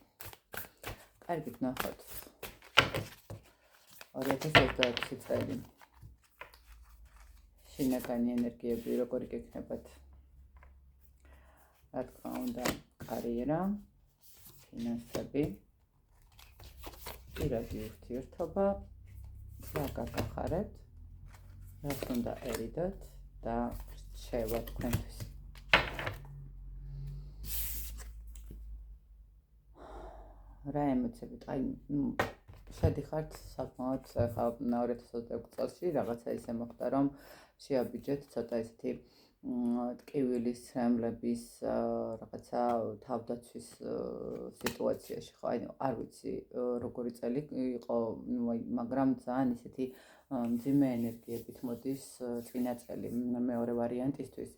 Speaker 1: კარგით, ნახოთ. 2026 წელი. შინაგანი ენერგიები როგორი გექნებათ? რა თქმა უნდა, კარიერა, ფინანსები, პირადი ურთიერთობა, რა გაგახარებთ, რას უნდა ერიდოთ და რჩევა თქვენთვის. რა ემოციები, შედიხართ საკმაოდ ახლა 2026 წელში რაღაცა ისე მოხდა, რომ შეაბიჯეთ ცოტა ისეთი ტკივილის ცრემლების რაღაცა თავდაცვის სიტუაციაში ხო, არ ვიცი როგორი წელი იყო, მაგრამ ძალიან ისეთი მძიმე ენერგიებით მოდის წინა წელი მეორე ვარიანტისთვის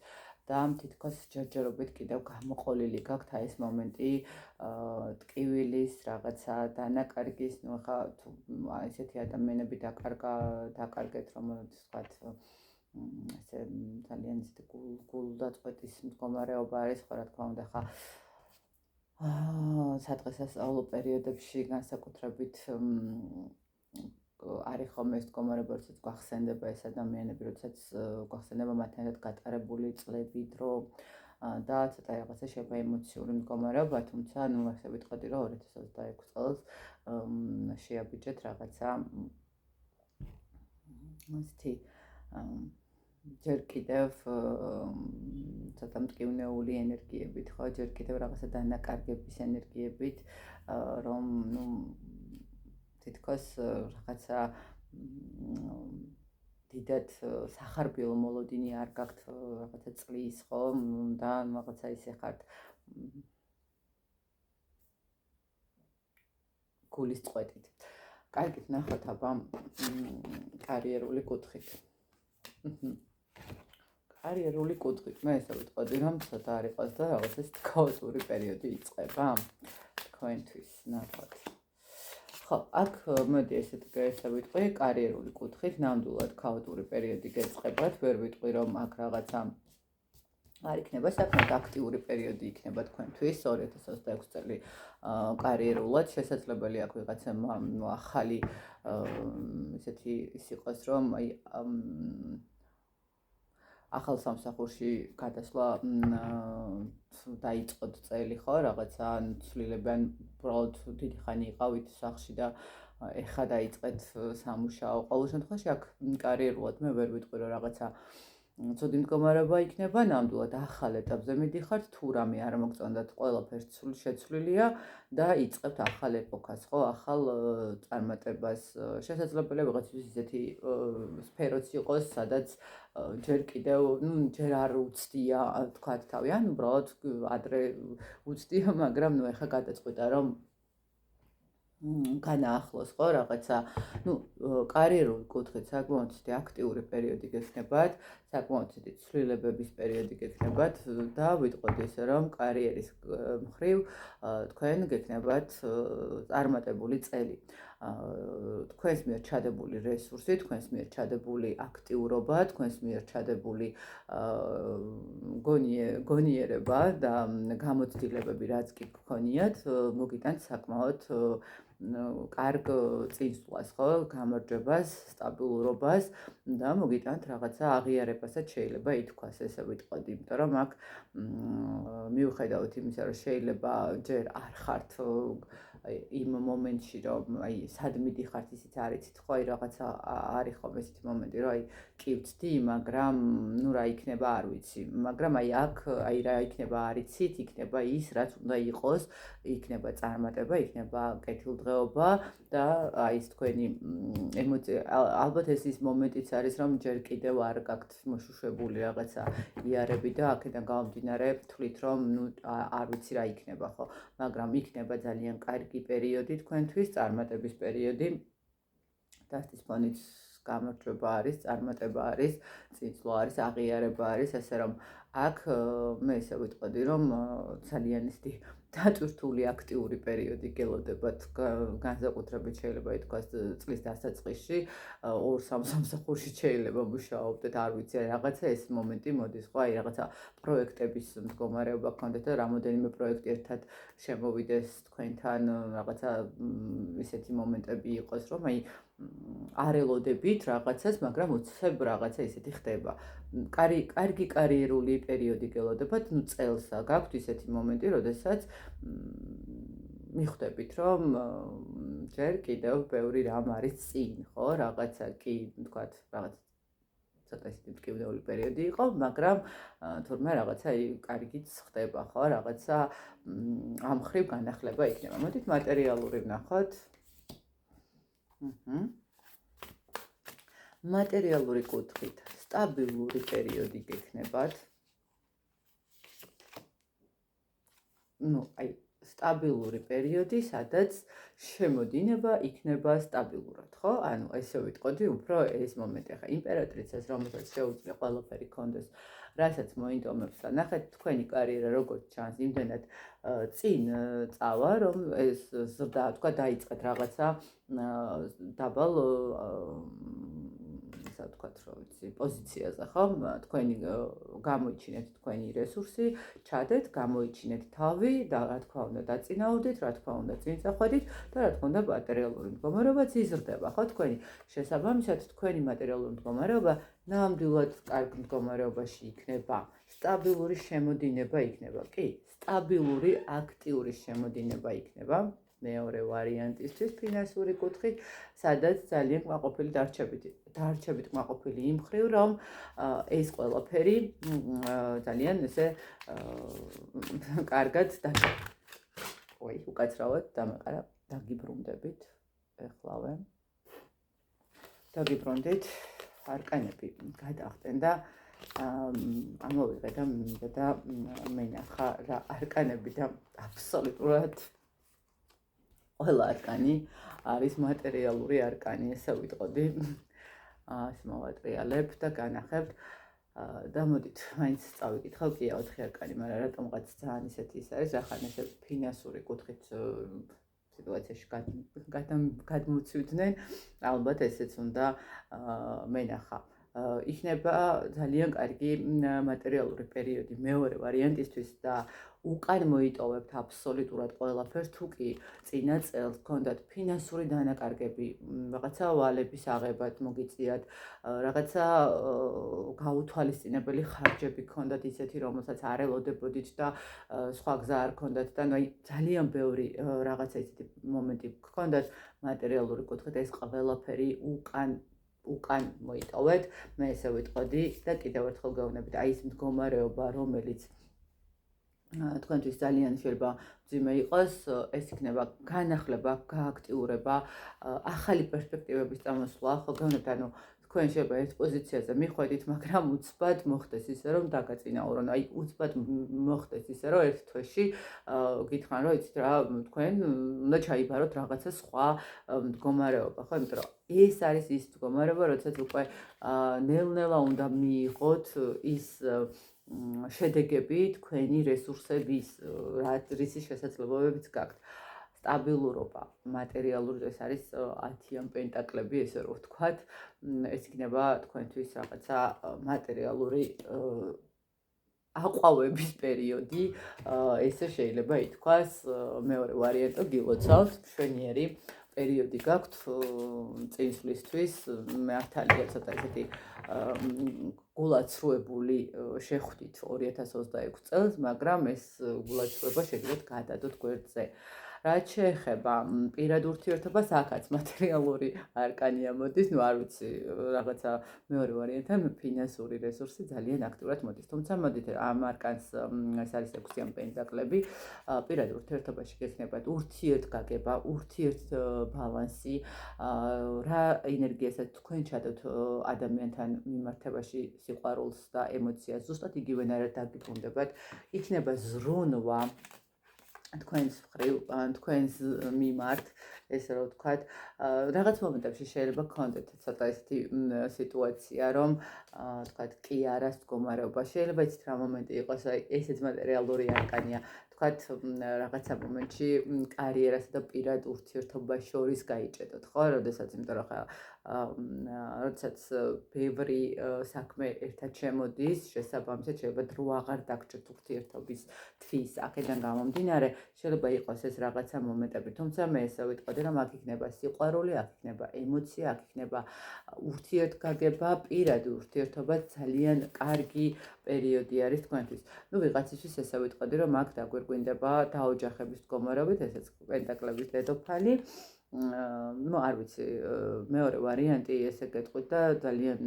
Speaker 1: და თითქოს ჯერჯერობით კიდევ გამოყოლილი გაქვთ ეს მომენტი ტკივილის რაღაცა დანაკარგის, ხა ესეთი ადამიანები დაკარგეთ, რომელთაც ვთქვათ ესე ძალიან ისეთი გულდაწყვეტის მდგომარეობა არის, ხო რა თქმა უნდა, ხა სადღესასწაულო პერიოდებში განსაკუთრებით არის ხოლმე ეს მდგომარეობა, როდესაც გვახსენდება ეს ადამიანები, როდესაც გვახსენდება მათთან გატარებული წლები, დრო და ცოტა რაღაცა შეიძლება ემოციური მდგომარეობა, თუმცა ასე ვიტყოდი, რომ 2026 წელს შეაბიჯეთ რაღაცა ისეთი ჯერ კიდევ ცოტა მტკივნეული ენერგიებით, ხო, ჯერ კიდევ რაღაცა დანაკარგების ენერგიებით, რომ თითქოს რაღაცა დიდად სახარბიელო მოლოდინი არ გაქვთ რაღაცა წლის, ხო, და რაღაცა ისე ხართ გულის წყვეტით. კარგით, ნახოთ აბა კარიერული კუთხით. კარიერული კუთხით, მე ესე ვიტყოდი, რომ ცოტა არ იყოს და რაღაცა ქაოსური პერიოდი იწყება თქვენთვის, ნახოთ. ხო, აქ მოდი ესე ვიტყვი, კარიერული კუთხით, ნამდვილად ქაოტური პერიოდი გეწყებათ, ვერ ვიტყვი, რომ აქ რაღაცა არ იქნება, საკმაოდ აქტიური პერიოდი იქნება თქვენთვის 2026 წელი კარიერულად, შესაძლებელი აქ ვიღაცა ახალი ისეთი ის იყოს, რომ აი ახალ სამსახურში გადასვლა დაიწყოთ წელი, ხო, რაღაცა ცვლილებიან, უბრალოდ დიდი ხანი იყავით სახლში და ეხლა დაიწყეთ სამუშაო. ყოველ შემთხვევაში აქ კარიერულად მე ვერ ვიტყვი, რომ რაღაცა ცუდი მდგომარეობა იქნება, ნამდვილად ახალ ეტაპზე მიდიხართ, თუ რამე არ მოგწონდათ, ყველაფერს შეცვლილია და იწყებთ ახალ ეპოქას, ხო, ახალ წარმატებას. შესაძლებელია ვიღაცისთვის ისეთი სფეროც იყოს, სადაც ჯერ კიდევ, ჯერ არ უცდია, თქვათ თავი, ან უბრალოდ ადრე უცდია, მაგრამ ეხლა გადაწყვიტა, რომ განაახლოს, ხო, რაღაცა, კარიერული კუთხით საკმაოდ აქტიური პერიოდი გექნებათ, საკმაოდ ცვლილებების პერიოდი გექნებათ და ვიტყოდი ესე, რომ კარიერის მხრივ თქვენ გექნებათ წარმატებული წელი. თქვენს მიერ ჩადებული რესურსი, თქვენს მიერ ჩადებული აქტიურობა, თქვენს მიერ ჩადებული გონიერება და გამოცდილებები, რაც კი გქონიათ, მოგიტანთ საკმაოდ კარგ წინსვლას, ხო, გამარჯვებას, სტაბილურობას და მოგიტანთ რაღაცა აღიარებასაც შეიძლება ითქვას, ესე ვიტყოდი, იმიტომ რომ აქ მიუხედავად იმისა, რომ შეიძლება ჯერ არ ხართ იმ მომენტში, რომ აი სად მიდიხართ ისიც არ იცით, ხო, აი რაღაცა არის ხომ ესეთი მომენტი, რომ აი კი ვცდი, მაგრამ რა იქნება არ ვიცი, მაგრამ აი აქ აი რა იქნება არ იცით, იქნება ის, რაც უნდა იყოს, იქნება წარმატება, იქნება კეთილდღეობა და აი ეს თქვენი ემოცია, ალბათ ეს ის მომენტიც არის, რომ ჯერ კიდევ არ გაქვთ მოშუშვებული რაღაცა იარები და აქედან გამომდინარე ვთვლით, რომ არ ვიცი რა იქნება, ხო, მაგრამ იქნება ძალიან კარგი პერიოდი თქვენთვის, წარმატების პერიოდი. დასტის ფონიც გამარჯვება არის, წარმატება არის, წინსვლა არის, აღიარება არის, ასე რომ აქ მე ესე ვიტყოდი, რომ ძალიან ისეთი დატვირთული აქტიური პერიოდი გელოდებათ, განსაკუთრებით შეიძლება ითქვას წლის დასაწყისში, 2-3 სამსახურში შეიძლება მუშაობდეთ, არ ვიცი, რაღაცა ეს მომენტი მოდის, ხო, აი რაღაცა პროექტების მდგომარეობა გქონდეთ და რამოდენიმე პროექტი ერთად შემოვიდეს თქვენთან, რაღაცა ისეთი მომენტები იყოს, რომ აი არ ელოდებით რაღაცას, მაგრამ უცებ რაღაცა ისეთი ხდება. კარგი კარიერული პერიოდი გელოდებათ, წელსა გაქვთ ისეთი მომენტი, როდესაც მიხვდებით, რომ ჯერ კიდევ ბევრი რამ არის წინ, ხო? რაღაცა კი, თქვათ, რაღაც ცოტა ისეთი მტკივნეული პერიოდი იყო, მაგრამ თურმე რაღაცა კარგიც ხდება, ხო? რაღაცა ამ ხრივ განახლება იქნება. მოდით მატერიალური ვნახოთ. მატერიალური კუთხით სტაბილური პერიოდი გექნებათ. სტაბილური პერიოდი, სადაც შემოდინება იქნება სტაბილურად, ხო? ანუ ესე ვიტყოდი, უფრო ეს მომენტი ახლა იმპერატრიცას, რომელსაც შეუძლია ყველაფერი კონდეს, რასაც მოინდომებს და ნახეთ თქვენი კარიერა როგორც ჩანს, იმდენად წინ წავა, რომ ეს ზრდა, თქვა დაიწყეთ რაღაცა დაბალ ისა ვთქვათ, რომ ვიცი, პოზიციაზე, ხო? თქვენი გამოიჩინეთ თქვენი რესურსი, ჩადეთ, გამოიჩინეთ თავი და რა თქმა უნდა დაწინაურდით, რა თქმა უნდა წინ წახვედით და რა თქმა უნდა მატერიალური მდგომარეობაც იზრდება, ხო? თქვენი შესაბამისად თქვენი მატერიალური მდგომარეობა ნამდვილად კარგ მდგომარეობაში იქნება. სტაბილური შემოდინება იქნება. კი, სტაბილური აქტიური შემოდინება იქნება. მეორე ვარიანტისთვის ფინანსური კუთხით, სადაც ძალიან კმაყოფილი დარჩებით კმაყოფილი იმ მხრივ, რომ ეს ყველაფერი ძალიან ესე კარგად უკაცრავად დამეყარა, დაგიბრუნდებით, ეხლავე. დაგიბრუნდით, არკანები გადახდნენ და ამოვიღე და მინდა და მენახა რა არკანები და აბსოლუტურად ყველა არკანი არის მატერიალური არკანი, ესე ვიტყოდი. ეს მოვატრიალებ და განახებთ და მოდით, მაინც წავიკითხავ, კი 4 არკანი, მაგრამ რატომღაც ძალიან ისეთი ის არის, ახლა ესე ფინანსური კუთხით სიტუაციაში გადმოცივდნენ, ალბათ ესეც უნდა მენახა. იქნება ძალიან კარგი მატერიალური პერიოდი მეორე ვარიანტისთვის და უკან მოიტოვებთ აბსოლუტურად ყველაფერს, თუ კი წინა წელს გქონდათ ფინანსური დანაკარგები, რაღაცა ვალების აღებად მოგიწიათ, რაღაცა გაუთვალისწინებელი ხარჯები გქონდათ ისეთი, რომელსაც არ ელოდებოდით და სხვა გზა არ გქონდათ და ძალიან ბევრი რაღაცა ისეთი მომენტი გქონდათ მატერიალური კუთხით, ეს ყველაფერი უკან მოიტოვეთ, მე ესე ვიტყოდი და კიდევ ერთხელ გეუბნებით, აი ეს მდგომარეობა, რომელიც თქვენთვის ძალიან შეიძლება მძიმე იყოს, ეს იქნება განახლება, გააქტიურება, ახალი პერსპექტივების წამოსვლა, ხო გეუბნებით, ანუ თქვენ შეიძლება ერთ პოზიციაზე მიხვედით, მაგრამ უცბად მოხდეს ისე, რომ დაგაწინაურონ, აი უცბად მოხდეს ისე, რომ ერთ თვეში გითხრან, რომ იცით რა, თქვენ უნდა ჩაიბაროთ რაღაცა სხვა მდგომარეობა, ხო, იმიტომ რომ ეს არის ის მდგომარეობა, როდესაც უკვე ნელ-ნელა უნდა მიიღოთ ის შედეგები თქვენი რესურსების, რისი შესაძლებლობებიც გაქვთ. სტაბილურობა, მატერიალური, ეს არის 10-იან პენტაკლები, ესე რომ ვთქვათ, ეს იქნება თქვენთვის რაღაცა მატერიალური აყვავების პერიოდი, ესე შეიძლება ითქვას, მეორე ვარიანტი გილოცავთ, მშვენიერი პერიოდი გაქვთ წინსვლისთვის, მართალია ცოტა ისეთი გულაცრუებული შეხვდით 2026 წელს, მაგრამ ეს გულაცრუება შეგიძლიათ გადადოთ გვერდზე. რაც შეეხება პირად ურთიერთობას, აქაც მატერიალური არკანია მოდის, არ ვიცი, რაღაცა მეორე ვარიანტთან ფინანსური რესურსი ძალიან აქტიურად მოდის. თუმცა მოდით ამ არკანს ეს არის 6-იან პენტაკლები, პირად ურთიერთობაში გექნებათ ურთიერთგაგება, ურთიერთბალანსი, რა ენერგიასაც თქვენ ჩადოთ ადამიანთან მიმართებაში სიყვარულს და ემოციას, ზუსტად იგივენაირად დაგიბრუნდებათ, იქნება ზრუნვა თქვენს მხრივ, თქვენს მიმართ, ესე რომ ვთქვათ, რაღაც მომენტებში შეიძლება გქონდეთ ცოტა ისეთი სიტუაცია, რომ ვთქვათ, კი არას მდგომარეობა, შეიძლება იცით რა მომენტი იყოს, აი ესეც მატერიალური არკანია, ვთქვათ, რაღაცა მომენტში კარიერასა და პირად ურთიერთობას შორის გაიჭედოთ, ხო? როდესაც, იმიტომ რომ ხა როდესაც ბევრი საქმე ერთად შემოდის, შესაბამისად შეიძლება დრო აღარ დაგჭირთ ურთიერთობის თვის აქედან გამომდინარე, შეიძლება იყოს ეს რაღაცა მომენტები, თუმცა მე ესე ვიტყოდი, რომ აქ იქნება სიყვარული, აქ იქნება ემოცია, აქ იქნება ურთიერთგაგება, პირადი ურთიერთობა ძალიან კარგი პერიოდი არის თქვენთვის. ნუ ვიღაცისთვის ესე ვიტყოდი, რომ აქ დაგვირგვინდება დაოჯახების მდგომარეობით, ესეც პენტაკლების დედოფალი. ნუ არ ვიცი, მეორე ვარიანტი ესე გეტყვით და ძალიან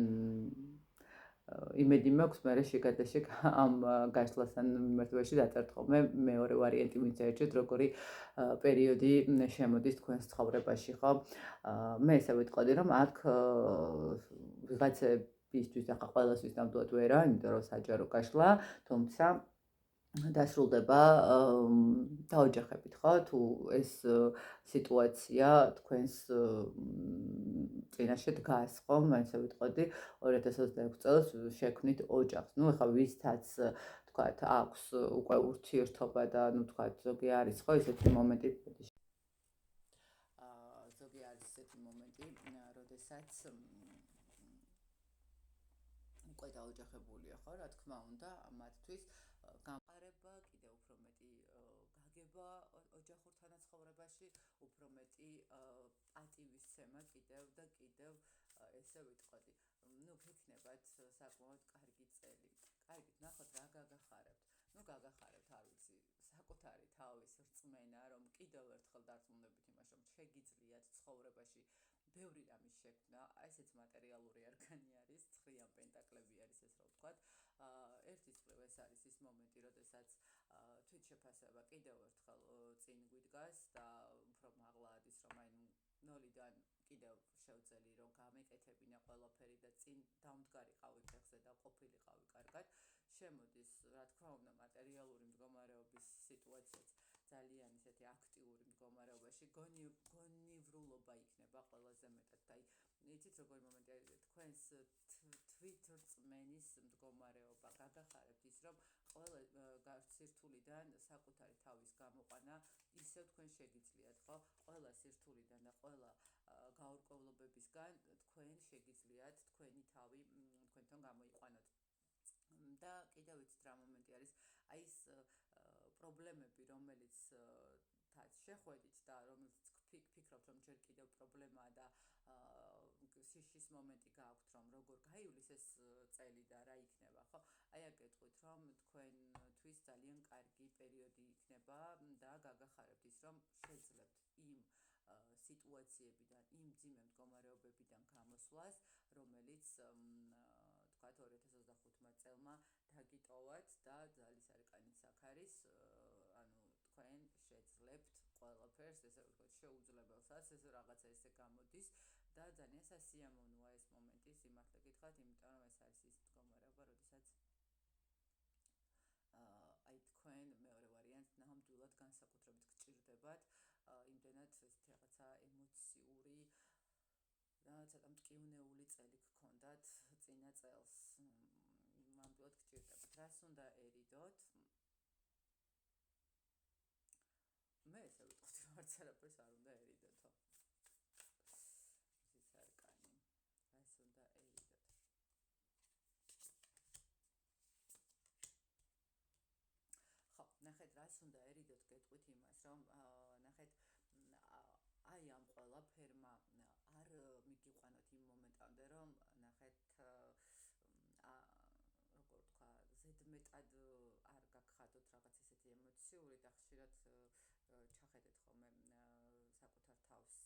Speaker 1: იმედი მაქვს მე შეგადაშეგ ამ გაშლასთან მიმართებაში დაწერ ხოლმე მეორე ვარიანტი ვინც ერჩეთ როგორი პერიოდი შემოდის თქვენს ცხოვრებაში, ხო? მე ესე ვიტყოდი, რომ აქ ვიღაცებისთვის ახლა ყველასთვის ნამდვილად ვერა, იმიტომ რომ საჯარო გაშლა, თუმცა დასრულდება დაოჯახებით, ხო? თუ ეს სიტუაცია თქვენს წინაშე დგას, ხო? მე ესე ვიტყოდი 2026 წელს შექმნით ოჯახს. ნუ ეხლა ვისთაც თქვათ აქვს უკვე ურთიერთობა და ნუ თქვათ ზოგი არის, ხო, ესეთი მომენტი ზოგი არის ესეთი მომენტი, როდესაც უკვე დაოჯახებულია, ხო, რა თქმა უნდა, მათთვის გამყარება, კიდევ უფრო მეტი გაგება ოჯახურთან ცხოვრებაში, უფრო მეტი პატივისცემა კიდევ და კიდევ ესე ვიტყოდი. ნუ გექნებათ საკმაოდ კარგი წელი. კარგით, ნახოთ რა გაგახარებთ. ნუ გაგახარებთ, არ ვიცი, საკუთარი თავის რწმენა, რომ კიდევ ერთხელ დარწმუნებით იმაში, რომ შეგიძლიათ ცხოვრებაში ბევრი რამის შექმნა, ესეც მატერიალური არქანი არის, ცხრიან პენტაკლები არის ეს რა ვთქვათ. ერთის მხრივ ეს არის ის მომენტი, როდესაც თვითშეფასება კიდევ ერთხელ წინ გვიდგას და უფრო მაღლა არის, რომ აი ნოლიდან კიდევ შევძელი რომ გამეკეთებინა ყველაფერი და წინ დამდგარიყავი ფეხზე და ყოფილიყავი კარგად. შემოდის, რა თქმა უნდა, მატერიალური მდგომარეობის სიტუაციაც ძალიან ისეთი აქტიური მდგომარეობაში, გონივრულობა იქნება ყველაზე მეტად. და იცით როგორი მომენტია თქვენს თვითრწმენის მდგომარეობა, გაგახარებთ ის, რომ ყველა სირთულიდან საკუთარი თავის გამოყვანა ისევ თქვენ შეგიძლიათ, ხო? ყველა სირთულიდან და ყველა გაურკვევლობებისგან თქვენ შეგიძლიათ თქვენი თავი თქვენთან გამოიყვანოთ. და კიდევ ვიცით რა მომენტი არის, აი ეს პრობლემები, რომელიც შეხვედით და რომელიც ფიქრობთ, რომ ჯერ კიდევ პრობლემაა და შიშის მომენტი გააქვთ, რომ როგორ გაივლის ეს წელი და რა იქნება, ხო? აი აქ გეტყვით, რომ თქვენთვის ძალიან კარგი პერიოდი იქნება და გაგახარებთ ის, რომ შეძლებთ იმ სიტუაციებიდან, იმ მძიმე მდგომარეობებიდან გამოსვლას, რომელიც თქვათ 2025 წელმა დაგიტოვათ და ძალის არკანიც აქ არის, ანუ თქვენ შეძლებთ ყველაფერს, ესე ვთქვათ, შეუძლებელსაც, ეს რაღაცა ესე გამოდის და ძალიან სასიამოვნოა ეს მომენტი, სიმართლე გითხრათ, იმიტომ რომ ეს არის ის მდგომარეობა, როდესაც აი თქვენ მეორე ვარიანტს ნამდვილად განსაკუთრებით გჭირდებათ, იმდენად ესეთი რაღაცა ემოციური ცოტა მტკივნეული წელი გქონდათ წინა წელს. ნამდვილად გჭირდებათ. რას უნდა ერიდოთ? მე ესე ვიტყოდი, რომ არც არაფერს არ უნდა ერიდოთო. ის არკანი. რას უნდა ერიდოთ? ხო, ნახეთ, რას უნდა ერიდოთ, გეტყვით იმას, რომ ნახეთ აი ამ ყველაფერმა არ მიგიყვანოთ იმ მომენტამდე, რომ ნახეთ როგორ თქვა, ზედმეტად არ გაგხადოთ რაღაც ესეთი ემოციური და ხშირად ჩახედეთ ხოლმე საკუთარ თავს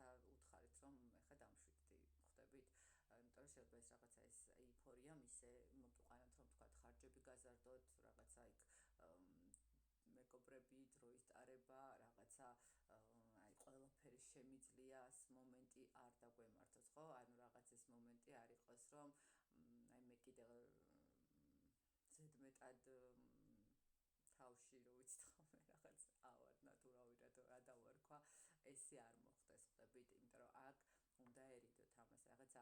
Speaker 1: და უთხარით, რომ ეხლა დამშვიდდი, ხვდებით? იმიტომ რომ შეიძლება ეს რაღაცა ეს ეიფორია ისე მოგიყვანოთ, რომ თქვა ხარჯები გაზარდოთ, რაღაცა იქ მეგობრები, დროის ტარება, რაღაცა აი ყველაფერი შემიძლიას მომენტი არ დაგვემართოს, ხო? ანუ რაღაც ეს მომენტი არ იყოს, რომ აი მე კიდევ ზედმეტად თავში რო ვიცით ხოლმე რაღაც ავარდნად თუ რა დავარქვა, ესე არ მოხდეს, ხვდებით? იმიტომ რომ აქ უნდა ერიდოთ ამას, რაღაცა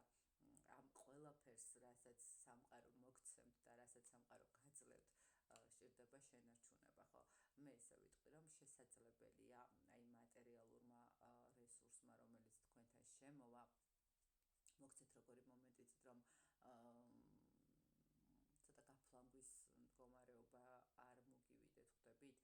Speaker 1: ამ ყველაფერს, რასაც სამყარო მოგცემთ და რასაც სამყარო გაძლევთ, სჭირდება შენარჩუნება, ხო? მე ესე ვიტყვი, რომ შესაძლებელია აი მატერიალურმა შემოვა მოგცეთ როგორი მომენტიც რომ ცოტა გაფლანგვის მდგომარეობა არ მოგივიდეთ ხვდებით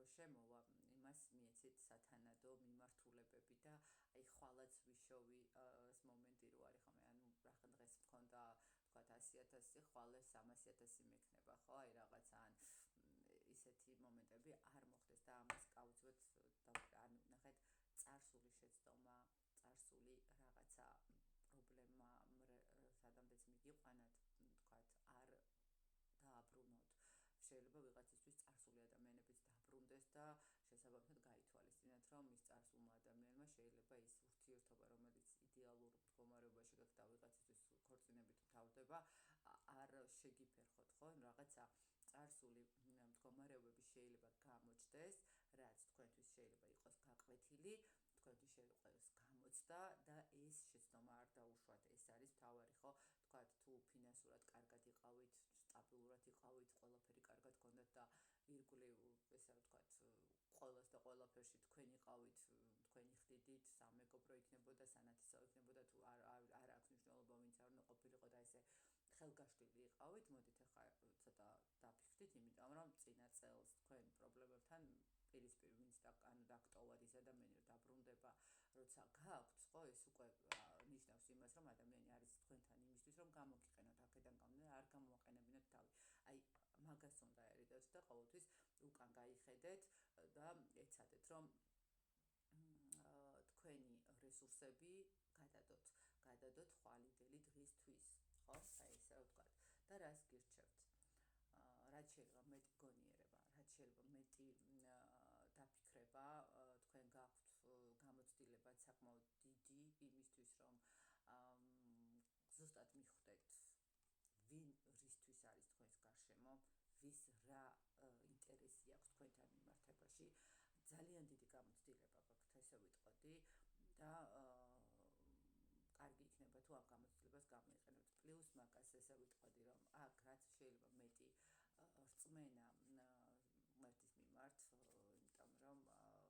Speaker 1: რომ შემოვა იმას მიეცით სათანადო მიმართულებები და აი ხვალაც ვიშოვი ეს მომენტი რო არის ხომ ანუ რაღაც დღეს მქონდა თქვათ 100,000 ხვალე 300,000 მექნება ხო აი რაღაცა ან ისეთი მომენტები არ მოხდეს და ამას გავუძვეთ ანუ ნახეთ წარსული შეცდომა წარსული რაღაცა პრობლემა სადამდეც მიგიყვანათ თქვათ არ დააბრუნოთ შეიძლება ვიღაცისთვის წარსული ადამიანებიც დაბრუნდეს და შესაბამისად გაითვალისწინოთ რომ ის წარსულმა ადამიანმა შეიძლება ის ურთიერთობა რომელიც იდეალურ მდგომარეობაში გახდა ვიღაცისთვის ქორწინებით მთავრდება არ შეგიფერხოთ ხო რაღაცა წარსული მდგომარეობები შეიძლება გამოჩნდეს რაც თქვენთვის შეიძლება იყოს გაკვეთილი თქვენთვის შეიძლება იყოს გამოცდა და ეს შეცდომა არ დაუშვათ ეს არის მთავარი ხო თქვათ თუ ფინანსურად კარგად იყავით სტაბილურად იყავით ყველაფერი კარგად გქონდათ და ირგვლივ ესე ვთქვათ ყველას და ყველაფერში თქვენ იყავით თქვენი ხდიდით სამეგობრო იქნებოდა სანათისაო იქნებოდა თუ არ აქვს მნიშვნელობა ვინც არ უნდა ყოფილიყო და ესე ხელგაშლილი იყავით მოდით ახლა ცოტა დაფიქრდით იმიტომ რომ წინა წელს თქვენ პრობლემებთან პირისპირ ვინც დაქტოვად ის ადამიანი რომ დაბრუნდება როცა გააქვთ ხო ეს უკვე ნიშნავს იმას რომ ადამიანი არის თქვენთან იმისთვის რომ გამოგიყენოთ აქედან გამომდინარე არ გამოაყენებინოთ თავი აი მაგას უნდა ერიდოთ და ყოველთვის უკან გაიხედეთ და ეცადეთ რომ თქვენი რესურსები გადადოთ ხვალიდელი დღისთვის ხო აი ესე ვთქვათ და რას გირჩევთ რაც შეიძლება მეტი გონიერება, რაც შეიძლება მეტი დაფიქრება, თქვენ გაქვთ გამოცდილება საკმაოდ დიდი იმისთვის, რომ ზუსტად მიხვდეთ, ვინ რისთვის არის თქვენს გარშემო, ვის რა ინტერესი აქვს თქვენთან მიმართებაში, ძალიან დიდი გამოცდილება გაქვთ, ესე ვიტყოდი და კარგი იქნება თუ ამ გამოცდილებას გამოიყენებთ. პლუს მაგას ესე ვიტყოდი, რომ აქ რაც შეიძლება მეტი რწმენა ღმერთის მიმართ, იმიტომ რომ რწმენა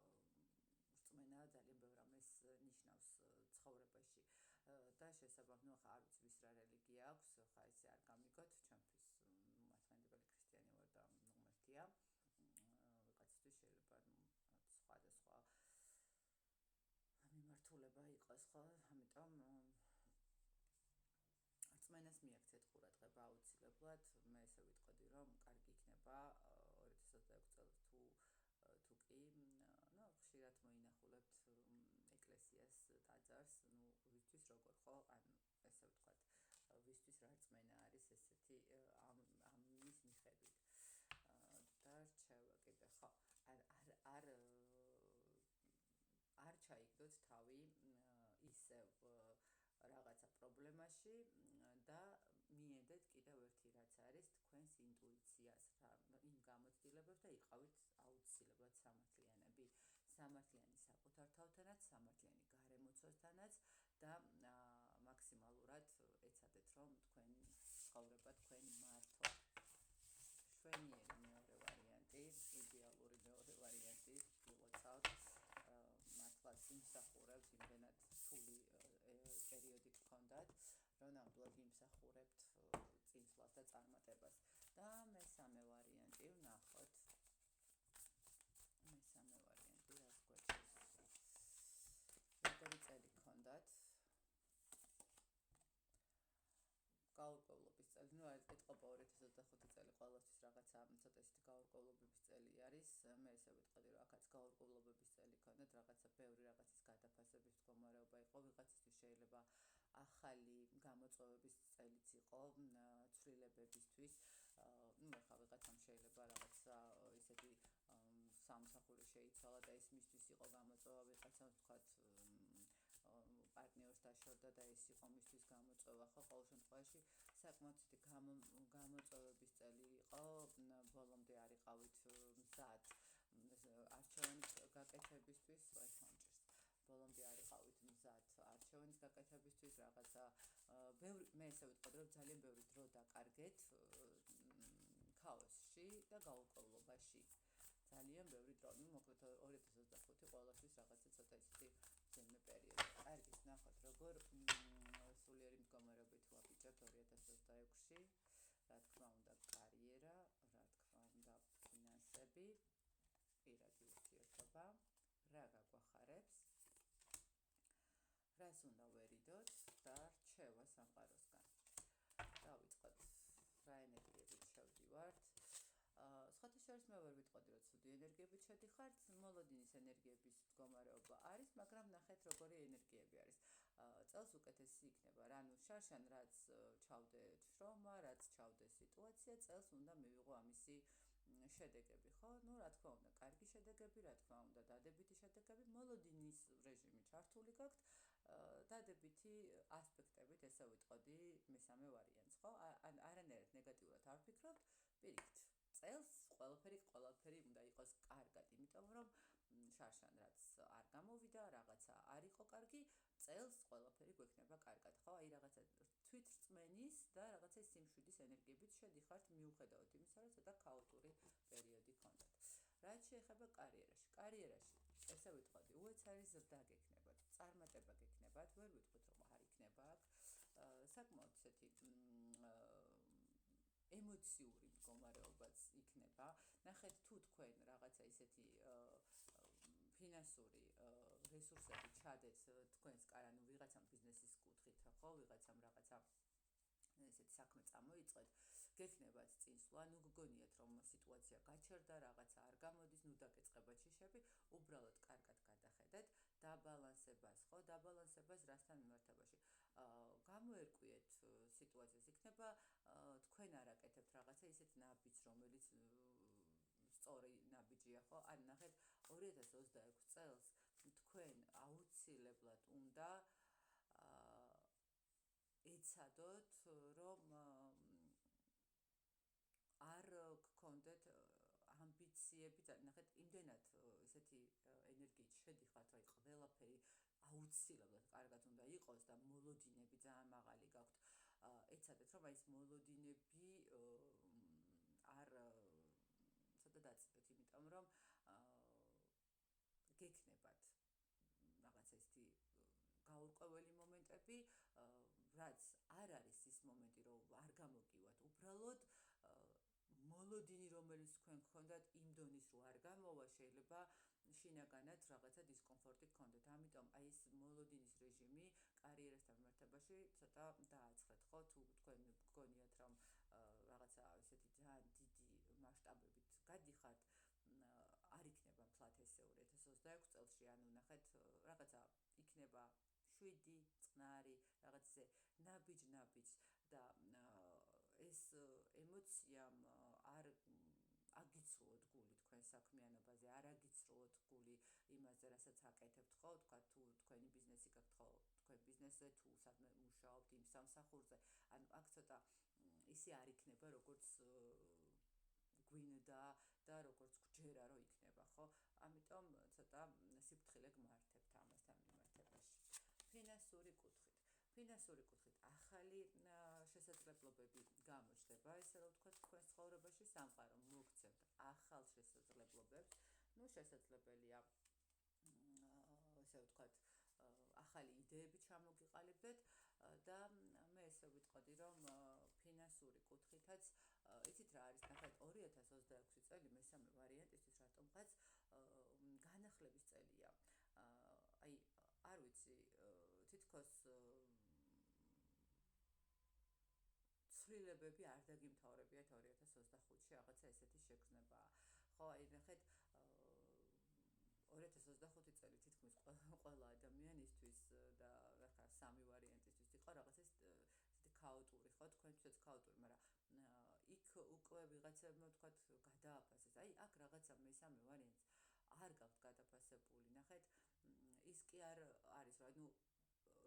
Speaker 1: ძალიან ბევრ ამას ნიშნავს ცხოვრებაში და შესაბამისად ხა არ ვიცი ვის რა რელიგია აქვს, ხა ესე არ გამიგოთ, ჩვენთვის მართლმადიდებელი ქრისტიანი ვარ და ღმერთია. ვიღაცისთვის შეიძლება სხვადასხვა მიმართულება იყოს ხო, ამიტომ რწმენას მიაქცეთ ყურადღება აუცილებლად. მე ესე ვიტყოდი, რომ კარგი იქნება 2026 წელს თუ კი, ну, ხშირად მოინახულებთ ეკლესიას ტაძარს, ну, ვისთვის როგორ ხო, ან ესე ვთქვათ, ვისთვის რა რწმენა არის ესეთი ამის მიხედვით. და რჩევა კიდე ხო, არ ჩაიგდოთ თავი ისევ რაღაცა პრობლემაში და მიედეთ კიდევ ერთი რაც არის თქვენს ინტუიციას იმ გამოცდილებებს და იყავით აუცილებლად სამართლიანი საკუთარ თავთანაც, სამართლიანი გარემოცვასთანაც და მაქსიმალურად ეცადეთ რომ თქვენ ცხოვრება თქვენ მართოთ. შვენიერი მეორე ვარიანტი, იდეალური მეორე ვარიანტი გილოცავთ მართლაც იმსახურებთ იმდენად რთული პერიოდი გქონდათ, რომ ნამდვილად იმსახურებთ წინსვლას და წარმატებას. და მესამე ვარიანტი ვნახოთ. მესამე ვარიანტი რაც გვაქვს. როგორი წელი გქონდათ? გაურკვევლობის წელი, ну, ეთყობა 2025 წელი ყველასთვის რაღაცა ცოტა ისეთი გაურკვევლობების წელი არის. მე ესე ვიტყოდი, რომ აქაც გაურკვევლობების წელი ქონდათ, რაღაცა ბევრი რაღაცის გადაფასების მდგომარეობა იყო, ვიღაცისთვის შეიძლება ახალი გამოწვევების წელიც იყო, ცვლილებებისთვის. ну, ხა ვიღაცამ შეიძლება რაღაცა ისეთი სამსახური შეიცვალა და ეს მისთვის იყო გამოწვევა, ვიღაცამ ვთქვათ პარტნიორს დაშორდა და ეს იყო მისთვის გამოწვევა, ხო, ყოველ შემთხვევაში საკმაოდ ისეთი გამოწვევების წელი იყო, ბოლომდე არ იყავით მზად არჩევანის გაკეთებისთვის, ვაიხონჭერს. ბოლომდე არ იყავით მზად არჩევანის გაკეთებისთვის, რაღაცა მე ესე ვიტყოდი, რომ ძალიან ბევრი დრო დაკარგეთ ქაოსში და გაურკვევლობაში. ძალიან ბევრი დრო, მოკლედ 2025 ყველასთვის რაღაცა ცოტა ისეთი ძემე პერიოდი. კარგი, ნახოთ, როგორ სულიერი მდგომარეობით ვაბიჯებთ 2026-ში. Რა თქმა უნდა, კარიერა, რა თქმა უნდა, ფინანსები, პირადი ურთიერთობა, რა გაგვახარებს, რას უნდა ვერიდოთ და რჩევა სამყაროსგან. დავიწყოთ, რა ენერგიებით შევდივართ. სხვათა შორის მე ვერ ვიტყოდი, რომ ცუდი ენერგიებით შედიხართ, მოლოდინის ენერგიების მდგომარეობა არის, მაგრამ ნახეთ, როგორი ენერგიები არის. წელს უკეთესი იქნება, რანუ შარშან რაც ჩავდე შრომა, რაც ჩავდე სიტუაცია, წელს უნდა მივიღო ამისი შედეგები, ხო? ნუ რა თქმა უნდა, კარგი შედეგები, რა თქმა უნდა, დადებითი შედეგები, მოლოდინის რეჟიმი ჩართული გაქვთ, დადებითი ასპექტებით, ესე ვიტყოდი, მესამე ვარიანტს, ხო? არანაირად ნეგატიურად არ ვფიქრობთ, პირიქით. წელს ყველაფერი უნდა იყოს კარგად, იმიტომ რომ შარშან რაც არ გამოვიდა, რაღაცა არ იყო კარგი, წელს ყველაფერი გვექნება კარგად, ხო? აი რაღაცა თვითრწმენის და რაღაცა სიმშვიდის ენერგიებით შედიხართ, მიუხედავად იმისა, რომ ცოტა ქაოტური პერიოდი გქონდათ. რაც შეეხება კარიერაში, ესე ვიტყოდი, უეცარი ზრდა გექნებათ, წარმატება გექნებათ, ვერ ვიტყვით, რომ არ იქნება აქ, საკმაოდ ესეთი ემოციური მდგომარეობაც იქნება. ნახეთ, თუ თქვენ რაღაცა ისეთი ფინანსური რესურსები ჩადეთ თქვენს ანუ ვიღაცამ ბიზნესის კუთხით, ხო, ვიღაცამ რაღაცა ესეთი საქმე წამოიწყეთ, გექნებათ წინსვლა, ნუ გგონიათ, რომ სიტუაცია გაჩერდა, რაღაცა არ გამოდის, ნუ დაგეწყებათ შიშები, უბრალოდ კარგად გადახედეთ დაბალანსებას, ხო, დაბალანსებას რასთან მიმართებაში. გამოერკვიეთ სიტუაციას, იქნება თქვენ არაკეთებთ რაღაცა ისეთ ნაბიჯს, რომელიც სწორი ნაბიჯია, ხო? ან ნახეთ 2026 წელს თქვენ აუცილებლად უნდა ეცადოთ, რომ არ გქონდეთ ამბიციები, ნახეთ, იმდენად ესეთი ენერგიით შედიხართ, რომ ყველაფერი აუცილებლად კარგად უნდა იყოს და მოლოდინები ძალიან მაღალი გაქვთ. ეცადეთ, რომ აი ეს მოლოდინები არ ცოტა დაწყვეტ, იმიტომ რომ გექნებათ რაღაცა ისეთი გაურკვეველი მომენტები, რაც არ არის ის მომენტი, რომ არ გამოგივათ, უბრალოდ მოლოდინი, რომელიც თქვენ გქონდათ, იმ დონის რო არ გამოვა, შეიძლება შინაგანად რაღაცა დისკომფორტი გქონდეთ. ამიტომ აი ეს მოლოდინის რეჟიმი კარიერასთან მიმართებაში ცოტა დააცხრეთ, ხო? თუ თქვენ გგონიათ, რომ რაღაცა ესეთი ძალიან დიდი მასშტაბებით გადიხართ, არ იქნება მთლად ესეული 2026 წელში, ანუ ნახეთ, რაღაცა იქნება 7 წყნარი, რაღაც ესე ნაბიჯ და ეს ემოციამ არ აგიცრუოთ გული თქვენ საქმიანობაზე, არ აგიცრუოთ გული იმაზე, რასაც აკეთებთ, ხო? თქვა თუ თქვენი ბიზნესი გაქვთ, ხო? თქვენ ბიზნესზე თუ სადმე მუშაობთ იმ სამსახურზე, ანუ აქ ცოტა ისე არ იქნება, როგორც გვინდა და როგორც გჯერა რომ იქნება, ხო? ამიტომ ცოტა სიფრთხილე გმართებთ ამასთან მიმართებაში. ფინანსური კუთხით ახალი შესაძლებლობები გამოჩნდება, ესე რომ ვთქვათ, თქვენს ცხოვრებაში სამყარო მოგცემთ ახალ შესაძლებლობებს. ნუ შესაძლებელია ესე ვთქვათ, ახალი იდეები ჩამოგიყალიბდეთ და მე ესე ვიტყოდი, რომ ფინანსური კუთხითაც იცით რა არის, ნახეთ 2026 წელი მესამე ვარიანტისთვის რატომღაც განახლების წელია. აი, არ ვიცი, თითქოს ცვლილებები არ დაგიმთავრებიათ 2025-ში, რაღაცა ესეთი შეგრძნებაა. ხო, აი ნახეთ 2025 წელი თითქმის ყველა ადამიანისთვის და ახლა სამი ვარიანტისთვის იყო რაღაცა ესეთი ქაოტური, ხო, თქვენთვისაც ქაოტური, მაგრამ იქ უკვე ვიღაცებმა ვთქვათ გადააფასეს. აი, აქ რაღაცა მესამე ვარიანტს არ გაქვთ გადაფასებული. ნახეთ, ის კი არ არის, რომ ნუ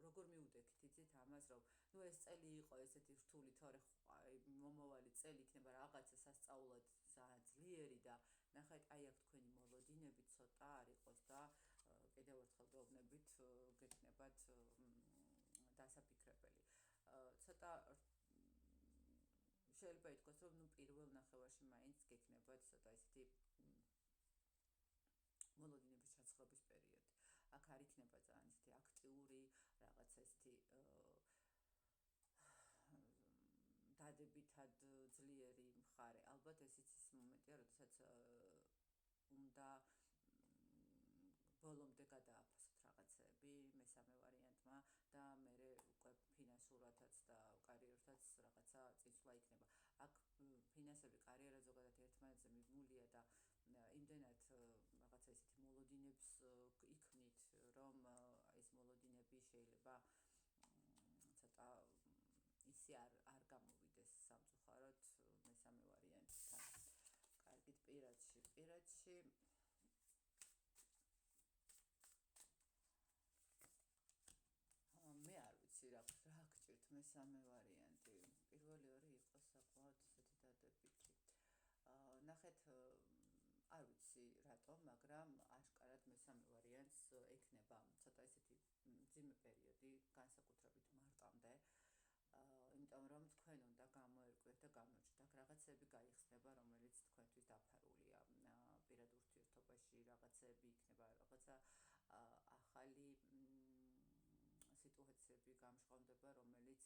Speaker 1: როგორ მიუდექით იცით ამას, რომ ნუ ეს წელი იყო ესეთი რთული, თორე მომავალი წელი იქნება რაღაცა სასწაულად ძალიან ძლიერი და ნახეთ, აი აქ თქვენი მოლოდინები ცოტა არ იყოს და კიდევ ერთხელ გეუბნებით, გექნებათ დასაფიქრებელი. ცოტა შეიძლება ითქვას, რომ ნუ პირველ ნახევარში მაინც გექნებათ ცოტა ესეთი მოლოდინების ჩაცხრობის პერიოდი. აქ არ იქნება ძალიან ისეთი აქტიური რაღაცა ისეთი დადებითად ძლიერი მხარე. ალბათ ესიც ის მომენტია, როდესაც უნდა ბოლომდე გადააფასოთ რაღაცები მესამე ვარიანტმა და მე უკვე ფინანსურათაც და კარიერათაც რაღაცა წინსვლა იქნება. აქ ფინანსები კარიერა ზოგადად ერთმანეთზე მიმულია და იმდენად რაღაცა ისეთი მოლოდინებს იქმნით, რომ ეს მოლოდინები შეიძლება ცოტა ისე არ გამოვიდეს სამწუხაროდ მესამე ვარიანტთან. კარგით, პირადში მე არ ვიცი რა გჭირთ მესამე ვარიანტი. პირველი ორი იყო საკმაოდ ისეთი დადებითი. ნახეთ, არ ვიცი რატომ, მაგრამ აშკარად მესამე ვარიანტს ექნება ცოტა ისეთი მძიმე პერიოდი, განსაკუთრებით მარტამდე. იმიტომ რომ თქვენ უნდა გამოერკვეთ და გამოჩნდეთ. აქ რაღაცები გაიხსნება, რომელიც თქვენთვის დაფარულია. პირად ურთიერთობაში რაღაცები იქნება, რაღაცა ახალი სიტუაციები გამჟღავნდება, რომელიც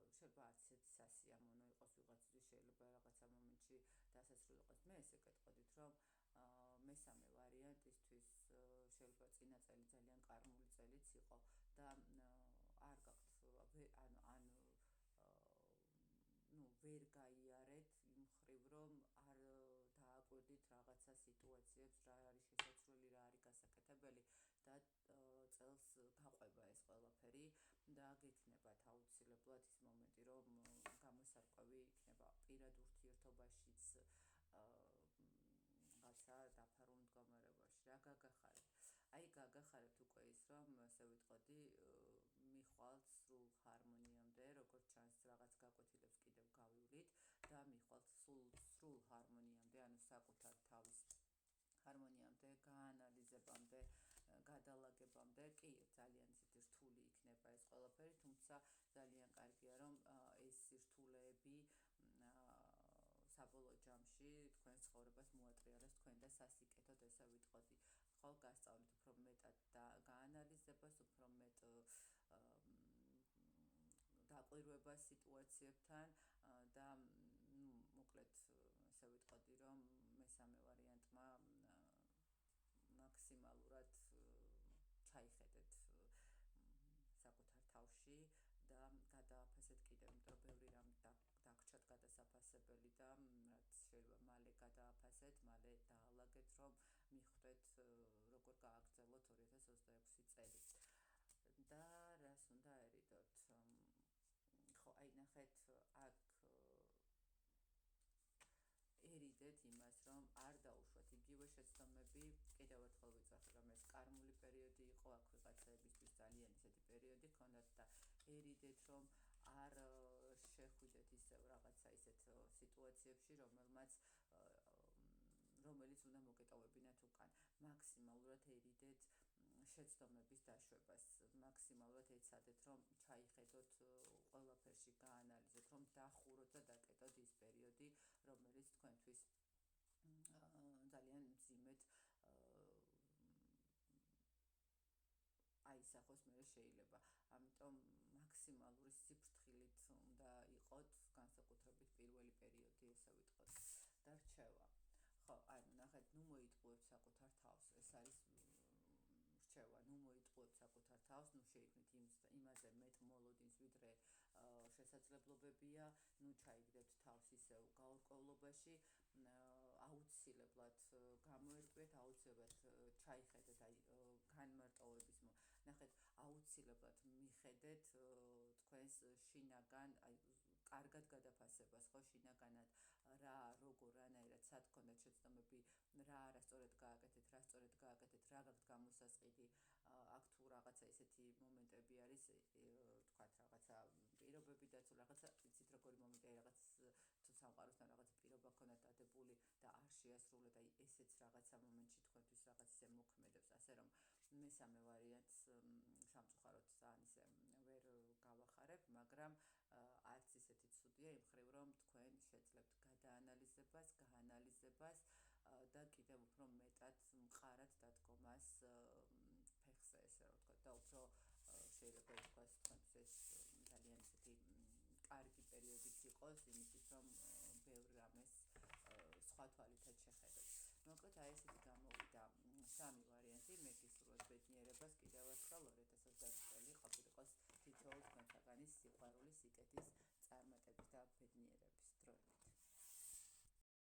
Speaker 1: შეიძლება არც ერთი სასიამოვნო იყოს ვიღაცისთვის, შეიძლება რაღაცა მომენტში დასასრული იყოს. მე ესე გეტყოდით, რომ მესამე ვარიანტისთვის შეიძლება წინა წელი ძალიან კარმული წელიც იყო და არ გაქვთ ვერ გაიარეთ იმ მხრივ, რომ არ დააკვირდით რაღაცა სიტუაციებს, რა არის შესაძლებელი, რა არის გასაკეთებელი და წელს გაყვება ეს ყველაფერი და გექნებათ აუცილებლად ის მომენტი, რომ გამოსარკვევი იქნება პირად ურთიერთობაშიც რაღაცა დაფარულ მდგომარეობაში. რა გაგახარებთ? აი გაგახარებთ უკვე ის, რომ ასე ვიტყოდი, მიხვალთ სრულ ჰარმონიამდე, როგორც ჩანს რაღაც გაკვეთილებს კიდევ გავივლით და მიხვალთ სრულ ჰარმონიამდე, ანუ საკუთარ თავის ჰარმონიამდე, გაანალიზებამდე, გადალაგებამდე. კი, ძალიან ისეთი რთული იქნება ეს ყველაფერი, თუმცა ძალიან კარგია, რომ ეს სირთულეები საბოლოო ჯამში თქვენს ცხოვრებას მოატრიალებს თქვენ და სასიკეთოდ, ესე ვიტყოდი. ხო, გასწავლით უფრო მეტად და გაანალიზებას, უფრო მეტ დაკვირვებას სიტუაციებთან და მოკლედ ესე ვიტყოდი, რომ მესამე ვარიანტმა მაქსიმალურად ჩაიხედეთ საკუთარ თავში და გადააფასეთ კიდევ, იმიტომ რომ ბევრი რამ დაგვრჩათ გადასაფასებელი და რაც შეიძლება მალე გადააფასეთ, მალე დაალაგეთ, რომ მიხვდეთ როგორ გააგრძელოთ 2026 წელი. და რას უნდა ერიდოთ? ხო, აი ნახეთ, აქ ერიდეთ იმას, რომ არ დაუშვათ იგივე შეცდომები. კიდევ ერთხელ ვიწახე, რომ ეს კარმული პერიოდი იყო, აქ ვიღაცაებისთვის ძალიან ისეთი პერიოდი ჰქონდათ და ერიდეთ, რომ არ შეხვიდეთ ისევ რაღაცა ისეთ სიტუაციებში, რომელიც უნდა მოგეტოვებინათ უკან. მაქსიმალურად ერიდეთ შეცდომების დაშვებას, მაქსიმალურად ეცადეთ, რომ ჩაიხედოთ ყველაფერში, გაანალიზოთ, რომ დახუროთ და დაკეტოთ ის პერიოდი, რომელიც თქვენთვის ძალიან მძიმედ აისახოს მე შეიძლება. ამიტომ მაქსიმალური სიფრთხილით უნდა იყოთ, განსაკუთრებით პირველი პერიოდი, ესე ვიტყოდ. და რჩევა. ხო, ანუ ნახეთ, მოიტყუებთ საკუთარ თავს. ეს არის რჩევა, მოიტყუებთ საკუთარ თავს, შეიქმნით იმაზე მეტ მოლოდინს, ვიდრე შესაძლებლობებია, ჩაიგდებთ თავს ისევ გაურკვევლობაში, აუცილებლად გამოერკვეთ, აუცილებლად ჩაიხედეთ აი განმარტოვების ნახეთ, აუცილებლად მიხედეთ თქვენს შინაგან, აი კარგად გადაფასებას, ხო, შინაგანად რა, როგორ, რანაირად სათქონდეთ შეცდომები, რა არასწორად გააკეთეთ, რა სწორად გააკეთეთ, რა გაქვთ გამოსასყიდი. აქ თუ რაღაცა ისეთი მომენტები არის, თქვათ რაღაცა პირობები დაცულ, რაღაცა იცით როგორი მომენტია, რაღაც თუ სამყაროსთან რაღაცა პირობა გქონდათ დადებული და არ შეასრულეთ, აი ესეც რაღაცა მომენტში თქვენთვის რაღაც ისე მოქმედებს, ასე რომ მესამე ვარიანტს სამწუხაროდ ძალიან ისე ვერ გავახარებ, მაგრამ არც ისეთი ცუდია იმ მხრივ, რომ თქვენ შეძლებთ გადაანალიზებას, გაანალიზებას და კიდევ უფრო მეტად მყარად დადგომას ფეხზე, და უფრო შეიძლება ითქვას თქვენთვის ეს ძალიან ისეთი კარგი პერიოდიც იყოს იმისთვის რომ ბევრ რამეს სხვა თვალითაც შეხედოთ. მოკლედ აი ესეთი გამოვიდა სამი ვარიანტი. მე გისურვებთ ბედნიერებას კიდევ ერთხელ 2020 წელი ყოფილიყოს თითოეულ თქვენთაგანის სიყვარულის, სიკეთის, წარმატების და ბედნიერების დროებით.